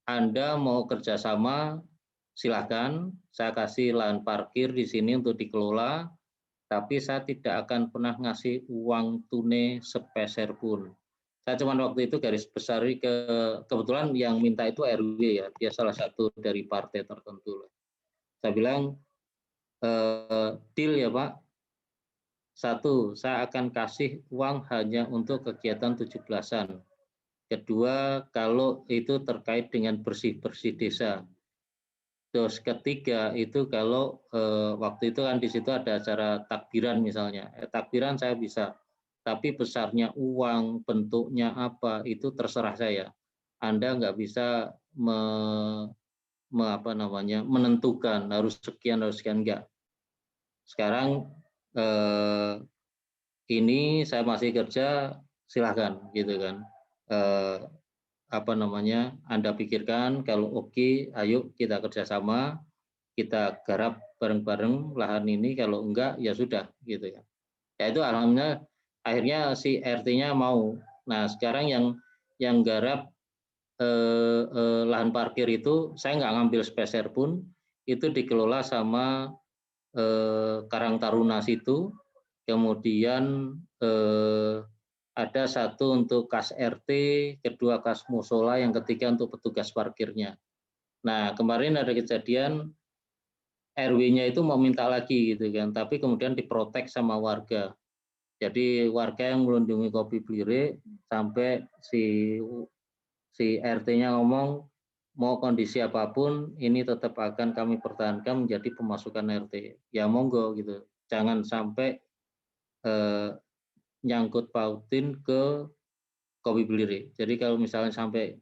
Anda mau kerjasama silahkan, saya kasih lahan parkir di sini untuk dikelola, tapi saya tidak akan pernah ngasih uang tunai sepeser pun. Saya cuma waktu itu garis besar kebetulan yang minta itu RW ya, dia salah satu dari partai tertentu. Saya bilang, deal ya Pak, 1, saya akan kasih uang hanya untuk kegiatan 17-an. Kedua, kalau itu terkait dengan bersih-bersih desa. Terus ketiga itu kalau waktu itu kan di situ ada acara takbiran misalnya. Takbiran saya bisa, tapi besarnya uang, bentuknya apa itu terserah saya. Anda nggak bisa menentukan harus sekian enggak. Sekarang ini saya masih kerja, silahkan gitu kan. Anda pikirkan kalau oke, ayo kita kerjasama, kita garap bareng-bareng lahan ini, kalau enggak ya sudah gitu ya. Ya itu alhamdulillah akhirnya si RT-nya mau. Nah sekarang yang garap lahan parkir itu saya nggak ngambil speser pun, itu dikelola sama Karang Taruna situ, kemudian ada satu untuk kas RT, kedua kas musola, yang ketiga untuk petugas parkirnya. Nah kemarin ada kejadian RW-nya itu mau minta lagi gitu kan, tapi kemudian diprotek sama warga. Jadi warga yang melindungi Kopi Blirik sampai si RT-nya ngomong mau kondisi apapun ini tetap akan kami pertahankan menjadi pemasukan RT. Ya monggo gitu, jangan sampai nyangkut pautin ke kopi belirik. Jadi kalau misalnya sampai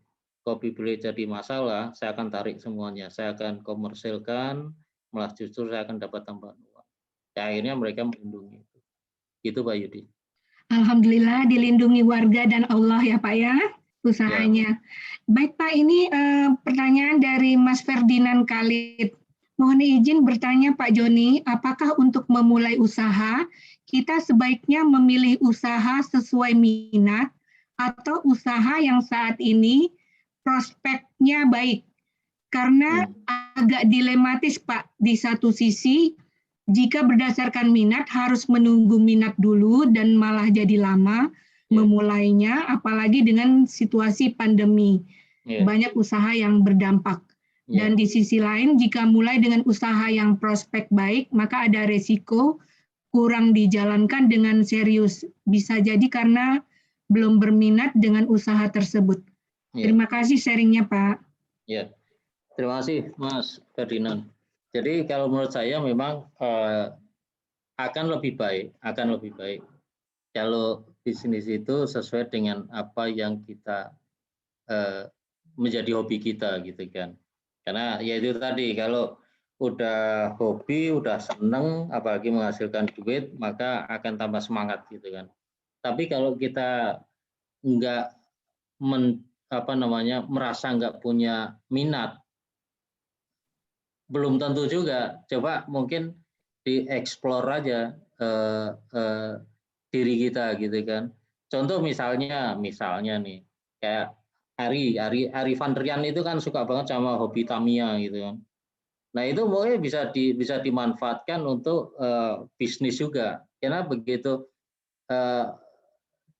kopi belirik jadi masalah, saya akan tarik semuanya. Saya akan komersilkan, malah justru saya akan dapat tambahan uang. Ya, akhirnya mereka melindungi. Itu Pak Yudi. Alhamdulillah dilindungi warga dan Allah ya Pak ya, usahanya. Ya. Baik Pak, ini pertanyaan dari Mas Ferdinand Khalid. Mohon izin bertanya Pak Joni, apakah untuk memulai usaha, kita sebaiknya memilih usaha sesuai minat atau usaha yang saat ini prospeknya baik? Karena agak dilematis Pak, di satu sisi jika berdasarkan minat harus menunggu minat dulu dan malah jadi lama memulainya, apalagi dengan situasi pandemi. Banyak usaha yang berdampak. Dan di sisi lain, jika mulai dengan usaha yang prospek baik, maka ada resiko kurang dijalankan dengan serius. Bisa jadi karena belum berminat dengan usaha tersebut. Terima kasih sharingnya, Pak. Ya, terima kasih Mas Ferdinand. Jadi kalau menurut saya memang akan lebih baik kalau bisnis itu sesuai dengan apa yang kita menjadi hobi kita gitu kan. Karena ya itu tadi, kalau udah hobi, udah seneng, apalagi menghasilkan duit, maka akan tambah semangat gitu kan. Tapi kalau kita nggak merasa nggak punya minat, belum tentu juga. Coba mungkin dieksplor aja diri kita gitu kan. Contoh misalnya nih, kayak Ari Van Rian itu kan suka banget sama hobi Tamiya gitu kan. Nah itu mungkin bisa dimanfaatkan untuk bisnis juga. Karena begitu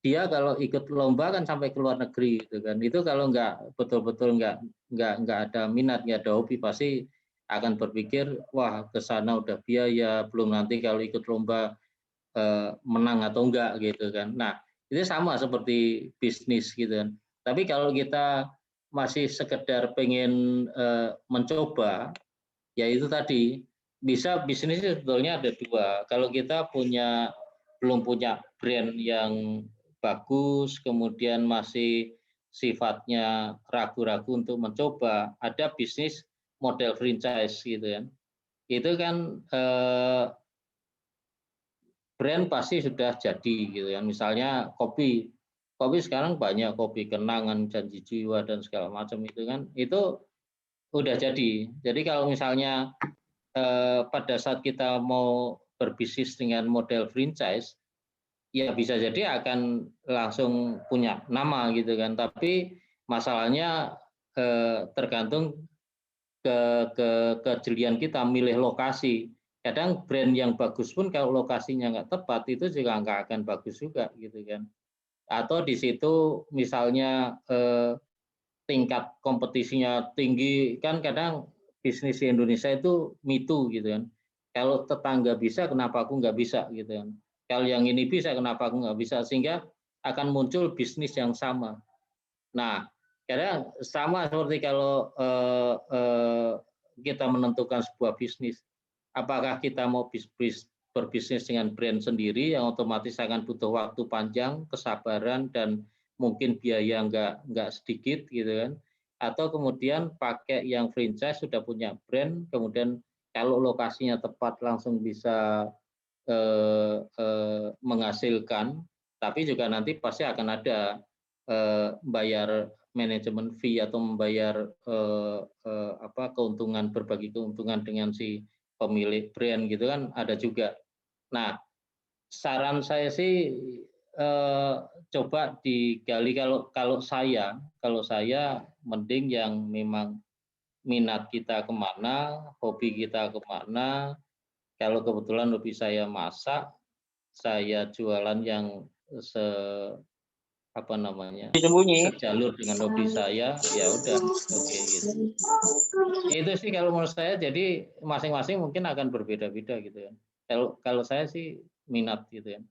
dia kalau ikut lomba kan sampai ke luar negeri gitu kan. Itu kalau nggak betul-betul nggak ada minat, nggak ada hobi, pasti akan berpikir, wah ke sana udah biaya, belum nanti kalau ikut lomba menang atau enggak gitu kan. Nah itu sama seperti bisnis gitu kan. Tapi kalau kita masih sekedar pengen mencoba, ya itu tadi, bisa bisnis sebetulnya ada dua. Kalau kita belum punya brand yang bagus, kemudian masih sifatnya ragu-ragu untuk mencoba, ada bisnis model franchise gitu kan. Itu kan brand pasti sudah jadi gitu kan. Misalnya kopi sekarang banyak, kopi kenangan, janji jiwa dan segala macam itu kan, itu udah jadi. Jadi kalau misalnya pada saat kita mau berbisnis dengan model franchise, ya bisa jadi akan langsung punya nama gitu kan. Tapi masalahnya tergantung kejelian kita milih lokasi. Kadang brand yang bagus pun kalau lokasinya nggak tepat, itu juga nggak akan bagus juga gitu kan. Atau di situ misalnya tingkat kompetisinya tinggi, kan kadang bisnis di Indonesia itu mitu gitu kan. Kalau tetangga bisa, kenapa aku nggak bisa gitu kan. Kalau yang ini bisa, kenapa aku nggak bisa, sehingga akan muncul bisnis yang sama. Nah, kadang sama seperti kalau kita menentukan sebuah bisnis, apakah kita mau berbisnis dengan brand sendiri yang otomatis akan butuh waktu panjang, kesabaran, dan mungkin biaya nggak sedikit gitu kan, atau kemudian pakai yang franchise sudah punya brand, kemudian kalau lokasinya tepat langsung bisa menghasilkan, tapi juga nanti pasti akan ada bayar manajemen fee atau membayar keuntungan, berbagi keuntungan dengan si pemilik brand gitu kan, ada juga. Nah, saran saya sih coba digali, kalau saya mending yang memang minat kita kemana, hobi kita kemana. Kalau kebetulan hobi saya masak, saya jualan yang sejalur dengan hobi saya, ya udah, oke gitu. Itu sih kalau menurut saya. Jadi masing-masing mungkin akan berbeda-beda gitu ya. Kalau saya sih minat gitu ya.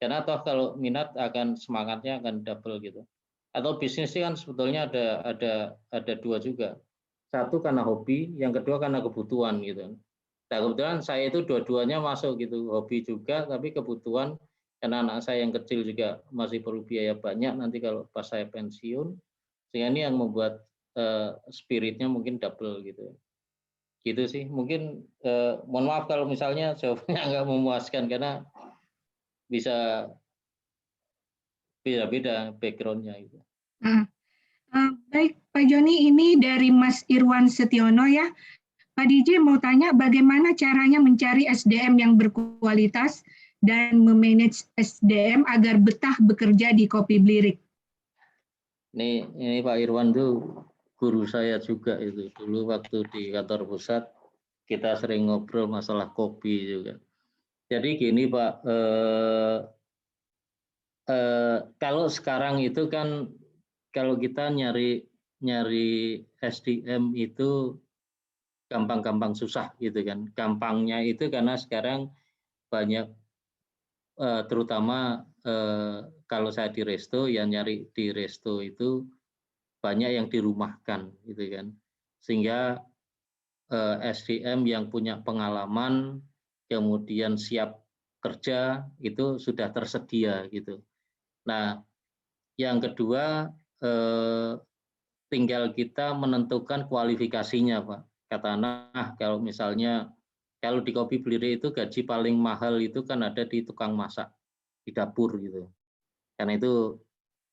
Karena toh kalau minat akan semangatnya akan double gitu. Atau bisnis sih kan sebetulnya ada dua juga. Satu karena hobi, yang kedua karena kebutuhan gitu. Nah kebetulan saya itu dua-duanya masuk gitu, hobi juga tapi kebutuhan, karena anak saya yang kecil juga masih perlu biaya banyak nanti kalau pas saya pensiun, sehingga ini yang membuat spiritnya mungkin double gitu. Gitu sih, mungkin mohon maaf kalau misalnya jawabannya nggak memuaskan karena bisa beda-beda background-nya itu. Baik, Pak Joni, ini dari Mas Irwan Setiono ya. Pak DJ mau tanya bagaimana caranya mencari SDM yang berkualitas dan memanage SDM agar betah bekerja di Kopi Blirik. Ini Pak Irwan tuh guru saya juga itu. Dulu waktu di kantor pusat kita sering ngobrol masalah kopi juga. Jadi gini Pak, kalau sekarang itu kan kalau kita nyari SDM itu gampang-gampang susah gitu kan. Gampangnya itu karena sekarang banyak terutama kalau saya di resto, yang nyari di resto itu banyak yang dirumahkan gitu kan, sehingga SDM yang punya pengalaman kemudian siap kerja itu sudah tersedia gitu. Nah, yang kedua tinggal kita menentukan kualifikasinya Pak. Katakanlah kalau misalnya kalau di Kopi Blirik itu gaji paling mahal itu kan ada di tukang masak di dapur gitu. Karena itu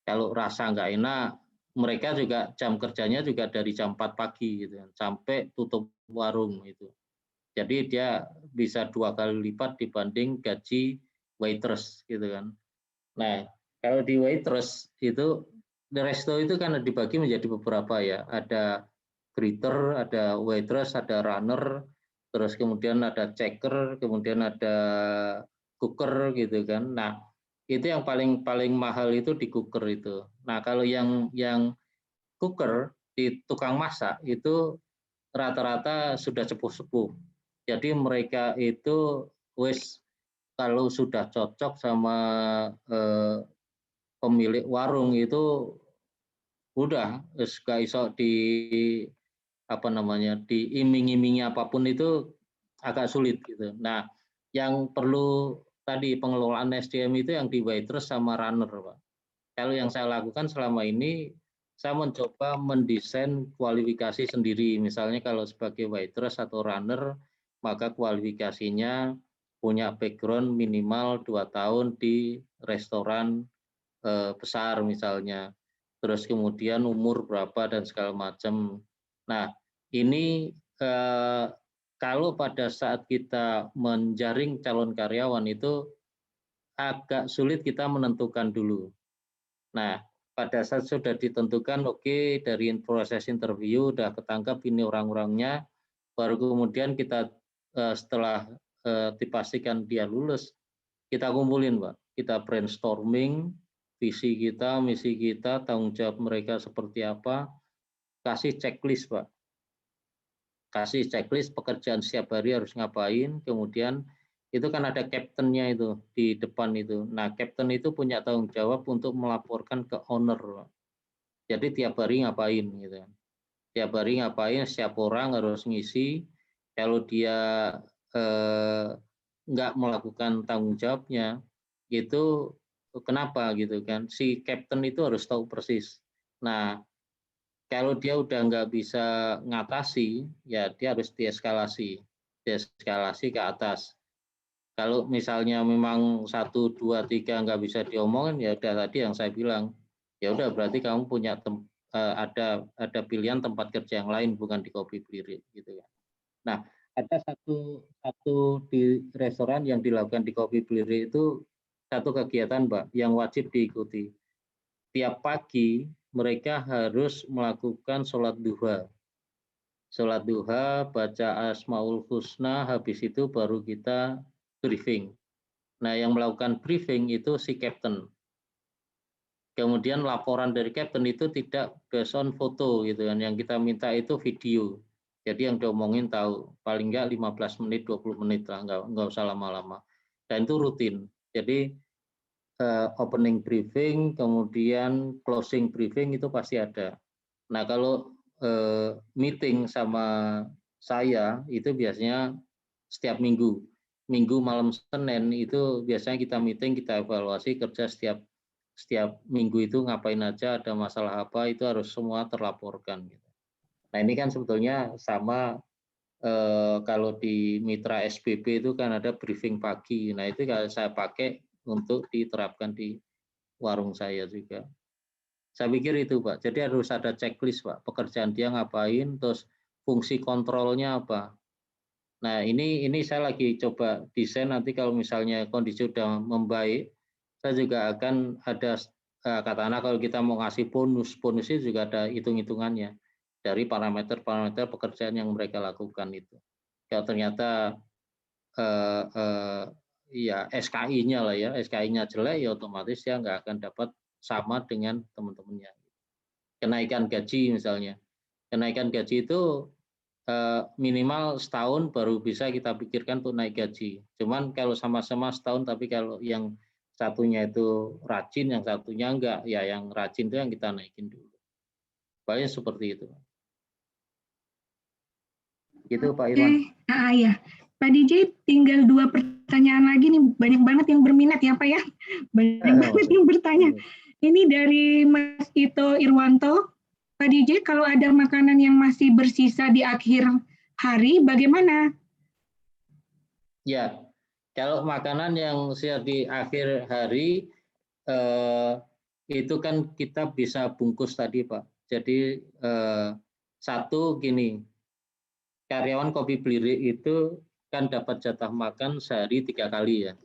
kalau rasa nggak enak, mereka juga jam kerjanya juga dari jam 4 pagi gitu sampai tutup warung itu. Jadi dia bisa 2 kali lipat dibanding gaji waitress gitu kan. Nah, kalau di waitress itu di resto itu kan dibagi menjadi beberapa ya. Ada greeter, ada waitress, ada runner, terus kemudian ada checker, kemudian ada cooker gitu kan. Nah, itu yang paling mahal itu di cooker itu. Nah, kalau yang cooker di tukang masak itu rata-rata sudah sepuh-sepuh. Jadi mereka itu kalau sudah cocok sama pemilik warung itu udah gak iso diiming-imingi apapun itu agak sulit gitu. Nah, yang perlu tadi pengelolaan SDM itu yang di waitress sama runner, Pak. Kalau yang saya lakukan selama ini, saya mencoba mendesain kualifikasi sendiri. Misalnya kalau sebagai waitress atau runner, maka kualifikasinya punya background minimal 2 tahun di restoran besar misalnya. Terus kemudian umur berapa dan segala macam. Nah, ini kalau pada saat kita menjaring calon karyawan itu agak sulit kita menentukan dulu. Nah, pada saat sudah ditentukan, oke, dari proses interview udah ketangkap ini orang-orangnya, baru kemudian kita setelah dipastikan dia lulus, kita kumpulin, Pak. Kita brainstorming, visi kita, misi kita, tanggung jawab mereka seperti apa, kasih checklist, Pak. Kasih checklist pekerjaan setiap hari harus ngapain, kemudian itu kan ada kaptennya itu di depan itu. Nah, kapten itu punya tanggung jawab untuk melaporkan ke owner. Jadi tiap hari ngapain gitu. Tiap hari ngapain, setiap orang harus ngisi. Kalau dia nggak melakukan tanggung jawabnya, itu kenapa gitu kan? Si kapten itu harus tahu persis. Nah, kalau dia udah nggak bisa ngatasi, ya dia harus deeskalasi ke atas. Kalau misalnya memang 1, 2, 3 nggak bisa diomongin, ya udah tadi yang saya bilang, ya udah berarti kamu punya ada pilihan tempat kerja yang lain bukan di Kopi Blirik gitu ya. Nah, ada satu di restoran yang dilakukan di Kopi Blirik itu satu kegiatan, Mbak, yang wajib diikuti. Tiap pagi mereka harus melakukan sholat duha. Sholat duha, baca Asmaul Husna, habis itu baru kita briefing. Nah, yang melakukan briefing itu si kapten. Kemudian laporan dari kapten itu tidak based on foto gitu kan. Yang kita minta itu video. Jadi yang diomongin tahu, paling enggak 15 menit, 20 menit lah, enggak usah lama-lama. Dan itu rutin. Jadi opening briefing, kemudian closing briefing itu pasti ada. Nah, kalau meeting sama saya itu biasanya setiap minggu. Minggu malam Senin itu biasanya kita meeting, kita evaluasi kerja setiap minggu itu ngapain aja, ada masalah apa, itu harus semua terlaporkan. Nah ini kan sebetulnya sama kalau di mitra SPB itu kan ada briefing pagi. Nah itu kalau saya pakai untuk diterapkan di warung saya juga. Saya pikir itu Pak. Jadi harus ada checklist Pak. Pekerjaan dia ngapain, terus fungsi kontrolnya apa. Nah ini saya lagi coba desain nanti kalau misalnya kondisi sudah membaik, saya juga akan ada katakanlah kalau kita mau ngasih bonus itu juga ada hitung-hitungannya dari parameter-parameter pekerjaan yang mereka lakukan itu. Kalau ternyata ya SKI-nya lah ya, SKI-nya jelek ya otomatis dia nggak akan dapat sama dengan teman-temannya. Kenaikan gaji misalnya, kenaikan gaji itu minimal setahun baru bisa kita pikirkan untuk naik gaji. Cuman kalau sama-sama setahun, tapi kalau yang satunya itu rajin, yang satunya enggak, ya yang rajin itu yang kita naikin dulu. Paling seperti itu. Gitu Pak Irwan. Ya. Pak DJ, tinggal 2 pertanyaan lagi nih, banyak banget yang berminat ya Pak ya, banyak banget yang bertanya. Ini dari Mas Ito Irwanto. Pak DJ, kalau ada makanan yang masih bersisa di akhir hari, bagaimana? Ya, kalau makanan yang siap di akhir hari, itu kan kita bisa bungkus tadi Pak. Jadi satu gini, karyawan Kopi Blirik itu kan dapat jatah makan sehari 3 kali ya,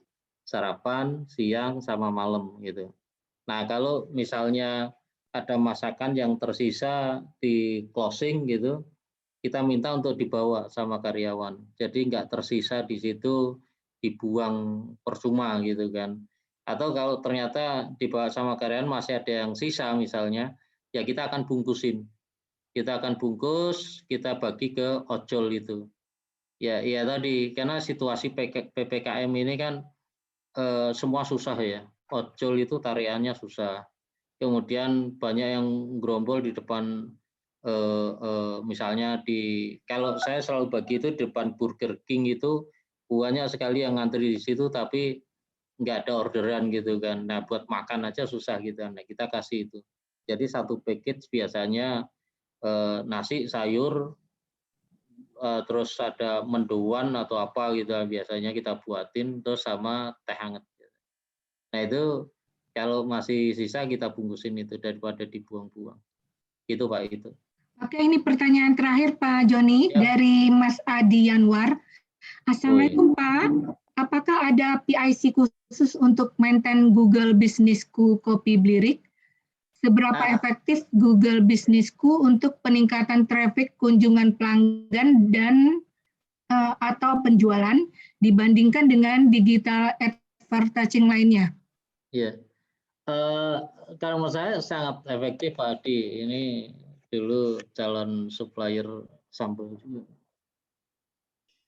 sarapan, siang, sama malam gitu. Nah kalau misalnya ada masakan yang tersisa di closing gitu, kita minta untuk dibawa sama karyawan. Jadi nggak tersisa di situ dibuang percuma gitu kan. Atau kalau ternyata dibawa sama karyawan masih ada yang sisa misalnya, ya kita akan bungkusin. Kita akan bungkus, kita bagi ke ojol itu. Ya tadi karena situasi PPKM ini kan semua susah ya. Ojol itu tariannya susah. Kemudian banyak yang gerombol di depan misalnya kalau saya selalu bagi itu di depan Burger King itu banyak sekali yang ngantri di situ tapi nggak ada orderan gitu kan. Nah buat makan aja susah gitu. Nah kita kasih itu. Jadi satu package biasanya nasi, sayur, terus ada mendoan atau apa gitu biasanya kita buatin terus sama teh hangat. Nah itu kalau masih sisa kita bungkusin itu daripada dibuang-buang. Gitu Pak itu. Oke, ini pertanyaan terakhir Pak Joni dari Mas Adi Yanwar. Assalamualaikum Pak, apakah ada PIC khusus untuk maintain Google Businessku Kopi Blirik? Seberapa efektif Google Businessku untuk peningkatan traffic kunjungan pelanggan dan atau penjualan dibandingkan dengan digital advertising lainnya? Iya, kalau menurut saya sangat efektif Pak Adi. Ini dulu calon supplier sampel juga.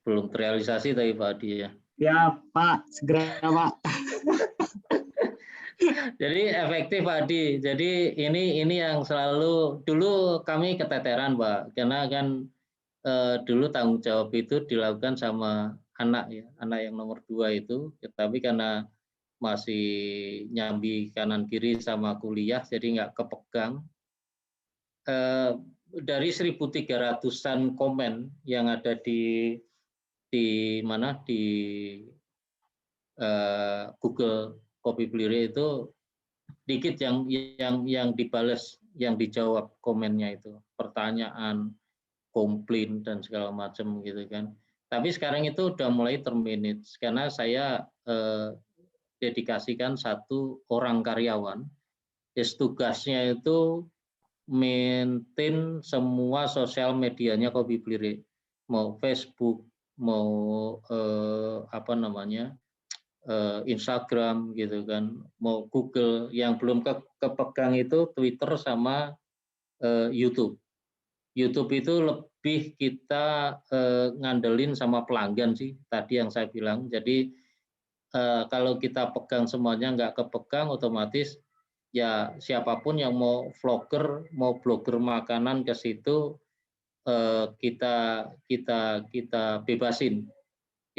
Belum terrealisasi tapi Pak Adi ya. Ya Pak, segera Pak. Jadi efektif Pak Adi. Jadi ini yang selalu dulu kami keteteran Pak, karena kan dulu tanggung jawab itu dilakukan sama anak ya, anak yang nomor 2 itu, tapi karena masih nyambi kanan kiri sama kuliah, jadi nggak kepegang. Dari 1.300-an komen yang ada di mana di Google Kopi Blirik itu dikit yang dibales, yang dijawab komennya itu, pertanyaan, komplain dan segala macam gitu kan. Tapi sekarang itu udah mulai termanage karena saya dedikasikan 1 orang karyawan, tugasnya itu maintain semua sosial medianya Kopi Blirik, mau Facebook, mau Instagram gitu kan, mau Google. Yang belum kepegang itu Twitter sama YouTube. YouTube itu lebih kita ngandelin sama pelanggan sih, tadi yang saya bilang. Jadi kalau kita pegang semuanya nggak kepegang, otomatis ya siapapun yang mau vlogger, mau blogger makanan ke situ kita bebasin.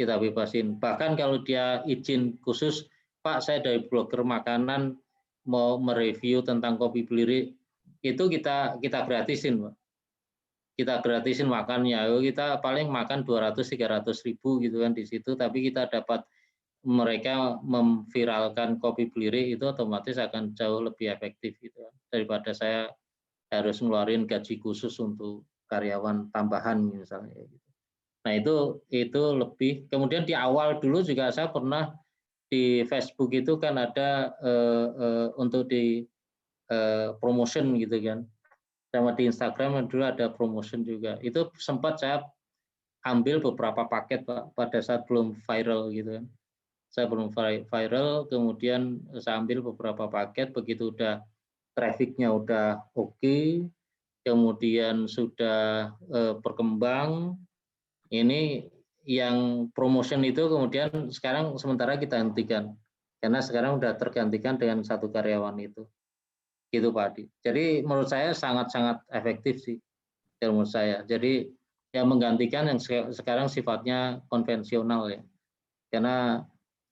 kita bebasin. Bahkan kalau dia izin khusus, Pak saya dari blogger makanan mau mereview tentang kopi Blirik, itu kita gratisin, Pak. Kita gratisin makannya. Kita paling makan 200-300 ribu gitu kan di situ, tapi kita dapat mereka memviralkan kopi Blirik, itu otomatis akan jauh lebih efektif gitu kan, daripada saya harus ngeluarin gaji khusus untuk karyawan tambahan misalnya gitu. Nah, itu lebih. Kemudian di awal dulu juga saya pernah di Facebook itu kan ada untuk di promotion gitu kan. Sama di Instagram dulu ada promotion juga. Itu sempat saya ambil beberapa paket Pak pada saat belum viral gitu kan. Saya belum viral, kemudian saya ambil beberapa paket, begitu udah trafficnya udah oke, kemudian sudah berkembang, ini yang promotion itu kemudian sekarang sementara kita hentikan, karena sekarang udah tergantikan dengan satu karyawan itu. Gitu Pak Adi. Jadi menurut saya sangat-sangat efektif sih menurut saya. Jadi yang menggantikan yang sekarang sifatnya konvensional ya. Karena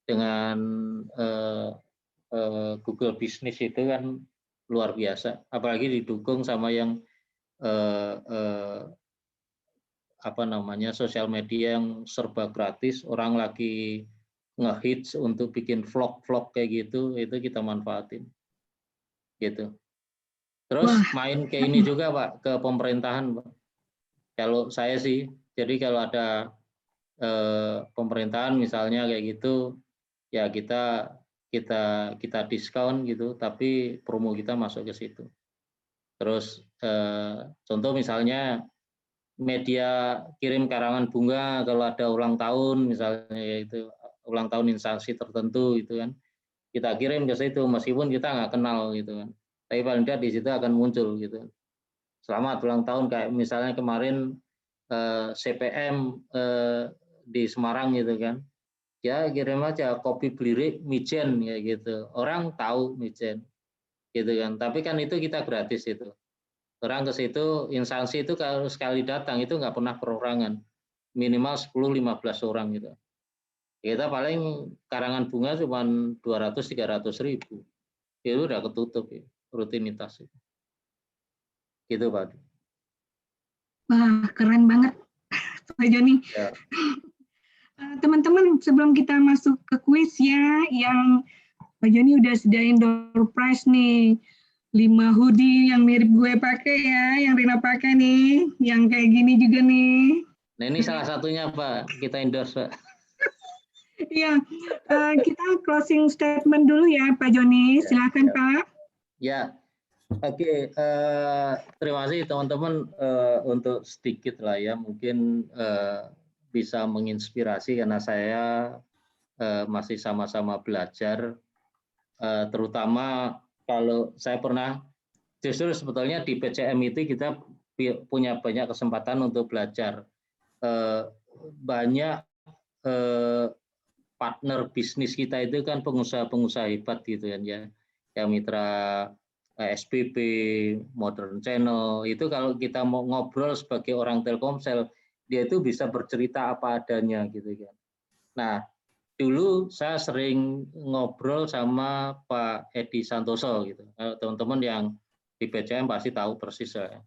dengan Google Business itu kan luar biasa. Apalagi didukung sama yang sosial media yang serba gratis. Orang lagi ngehits untuk bikin vlog-vlog kayak gitu, itu kita manfaatin. Gitu. Terus main ke ini juga Pak, ke pemerintahan Pak. Kalau saya sih, jadi kalau ada pemerintahan misalnya kayak gitu, ya kita diskon gitu, tapi promo kita masuk ke situ. Terus contoh misalnya media kirim karangan bunga kalau ada ulang tahun misalnya, yaitu ulang tahun instansi tertentu itu kan, kita kirim ke situ meskipun kita nggak kenal gitu kan, tapi paling tidak di situ akan muncul gitu. Selamat ulang tahun, kayak misalnya kemarin CPM di Semarang gitu kan, ya kirim aja kopi Blirik Mijen ya gitu, orang tahu Mijen gitu kan, tapi kan itu kita gratis itu. Orang ke situ, instansi itu kalau sekali datang itu nggak pernah perorangan, minimal 10-15 orang gitu. Kita paling karangan bunga cuma 200-300 ribu, itu udah ketutup ya, rutinitas itu. Gitu Pak. Wah, keren banget Pak Joni. Ya. Teman-teman, sebelum kita masuk ke kuis ya, yang Pak Joni udah sediain door prize nih. 5 hoodie yang mirip gue pakai ya, yang Rina pakai nih, yang kayak gini juga nih. Nah ini salah satunya Pak, kita endorse Pak. Iya, kita closing statement dulu ya Pak Joni, silakan Pak. Ya, oke. Terima kasih teman-teman untuk sedikit lah ya, mungkin bisa menginspirasi karena saya masih sama-sama belajar, terutama kalau saya pernah, justru sebetulnya di PCM itu kita punya banyak kesempatan untuk belajar. Banyak partner bisnis kita itu kan pengusaha-pengusaha hebat gitu kan ya, yang mitra SPP, Modern Channel, itu kalau kita mau ngobrol sebagai orang Telkomsel, dia itu bisa bercerita apa adanya gitu kan. Nah, dulu saya sering ngobrol sama Pak Edi Santoso gitu. Teman-teman yang di PCM pasti tahu persis ya,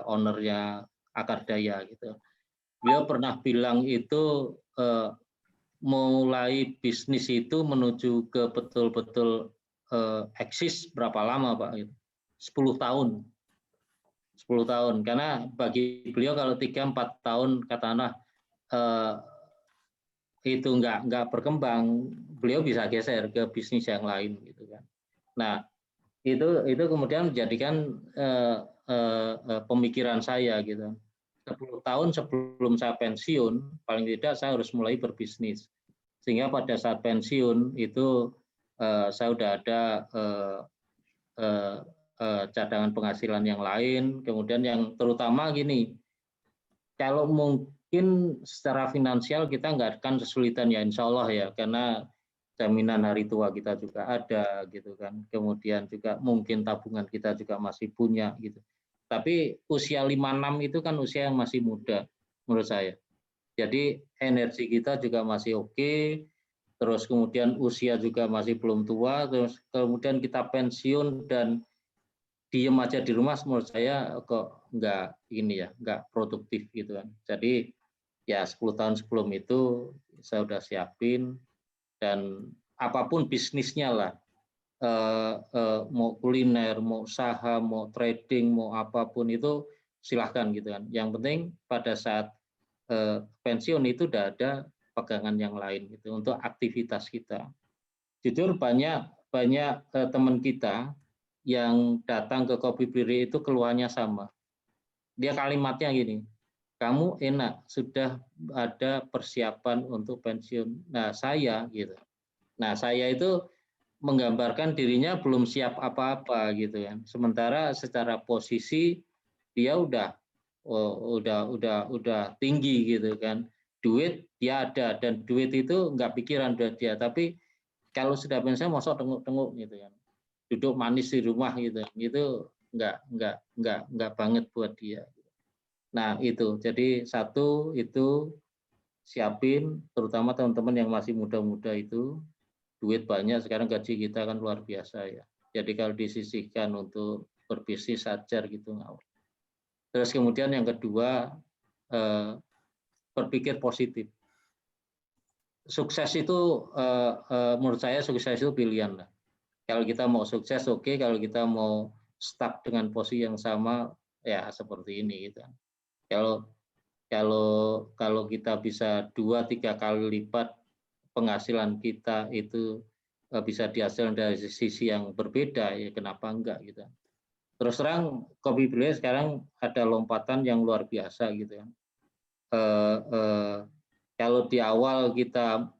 ownernya Akardaya gitu. Beliau pernah bilang itu mulai bisnis itu menuju ke betul-betul eksis berapa lama Pak? 10 tahun. 10 tahun. Karena bagi beliau kalau 3-4 tahun katakanlah itu nggak berkembang, beliau bisa geser ke bisnis yang lain gitu kan. Nah, itu kemudian menjadikan pemikiran saya gitu. 10 tahun sebelum saya pensiun, paling tidak saya harus mulai berbisnis. Sehingga pada saat pensiun itu saya udah ada cadangan penghasilan yang lain. Kemudian yang terutama gini, kalau mungkin secara finansial kita nggak akan kesulitan ya, insya Allah ya, karena jaminan hari tua kita juga ada gitu kan. Kemudian juga mungkin tabungan kita juga masih punya gitu. Tapi usia 56 itu kan usia yang masih muda menurut saya. Jadi energi kita juga masih oke, terus kemudian usia juga masih belum tua, terus kemudian kita pensiun dan diem aja di rumah, menurut saya kok nggak ini ya, nggak produktif gitu kan. Jadi ya 10 tahun sebelum itu saya udah siapin, dan apapun bisnisnya lah, mau kuliner, mau usaha, mau trading, mau apapun itu silahkan gitu kan. Yang penting pada saat pensiun itu udah ada pegangan yang lain gitu untuk aktivitas kita. Jujur banyak teman kita yang datang ke Kopi Biri itu keluhannya sama. Dia kalimatnya gini, kamu enak sudah ada persiapan untuk pensiun. Nah saya gitu. Nah saya itu menggambarkan dirinya belum siap apa-apa gitu kan. Sementara secara posisi dia udah tinggi gitu kan. Duit dia ada, dan duit itu nggak pikiran buat dia. Tapi kalau sudah pensiun mosok tenguk-tenguk gitu kan. Duduk manis di rumah gitu. Itu nggak banget buat dia. Nah itu, jadi satu itu siapin, terutama teman-teman yang masih muda-muda itu, duit banyak, sekarang gaji kita kan luar biasa ya. Jadi kalau disisihkan untuk berbisnis ajar gitu ngawur. Terus kemudian yang kedua, berpikir positif. Sukses itu menurut saya sukses itu pilihan lah. Kalau kita mau sukses oke, kalau kita mau stuck dengan posisi yang sama ya seperti ini gitu. Kalau kita bisa 2-3 kali lipat penghasilan kita itu bisa dihasilkan dari sisi yang berbeda, ya kenapa enggak gitu. Terus terang Kopi Bri sekarang ada lompatan yang luar biasa gitu kan. Kalau di awal kita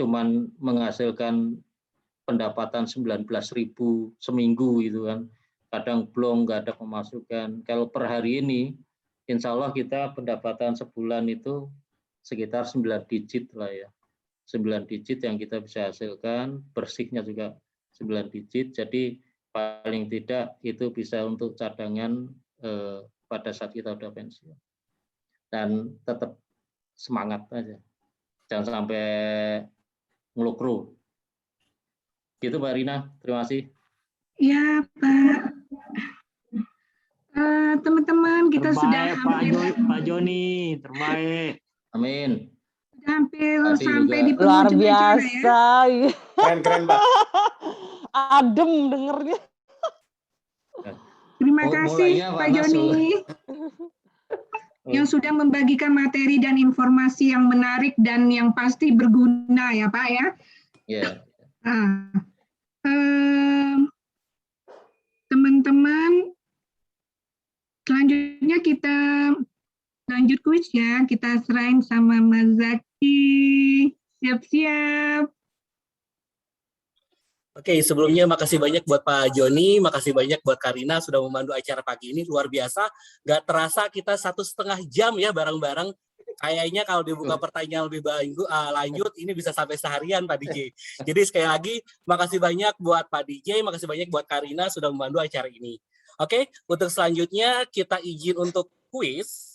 cuman menghasilkan pendapatan 19.000 seminggu gitu kan, kadang belum nggak ada pemasukan. Kalau per hari ini insya Allah kita pendapatan sebulan itu sekitar 9 digit lah ya. 9 digit yang kita bisa hasilkan, bersihnya juga 9 digit, jadi paling tidak itu bisa untuk cadangan pada saat kita udah pensiun. Dan tetap semangat aja, jangan sampai ngelukru. Gitu Mbak Rina, terima kasih. Ya Pak. Teman-teman kita Terbaik, sudah hampir Pak Joni, terbaik. Amin. hampir Tadi sampai juga di Luar penghujung acara ya. biasa. Keren Mbak. Adem dengernya. Terima kasih mulainya Pak panas Joni yang sudah membagikan materi dan informasi yang menarik dan yang pasti berguna ya Pak ya. Yeah. Nah, teman-teman, selanjutnya kita lanjut kuis ya. Kita serahin sama Mas Zaki. Siap-siap. Oke, sebelumnya makasih banyak buat Pak Joni, makasih banyak buat Karina sudah memandu acara pagi ini, luar biasa. Gak terasa kita 1,5 jam ya bareng-bareng. Kayaknya kalau dibuka pertanyaan lebih lanjut, ini bisa sampai seharian Pak DJ. Jadi sekali lagi, makasih banyak buat Pak DJ, makasih banyak buat Karina sudah memandu acara ini. Oke, untuk selanjutnya kita izin untuk kuis.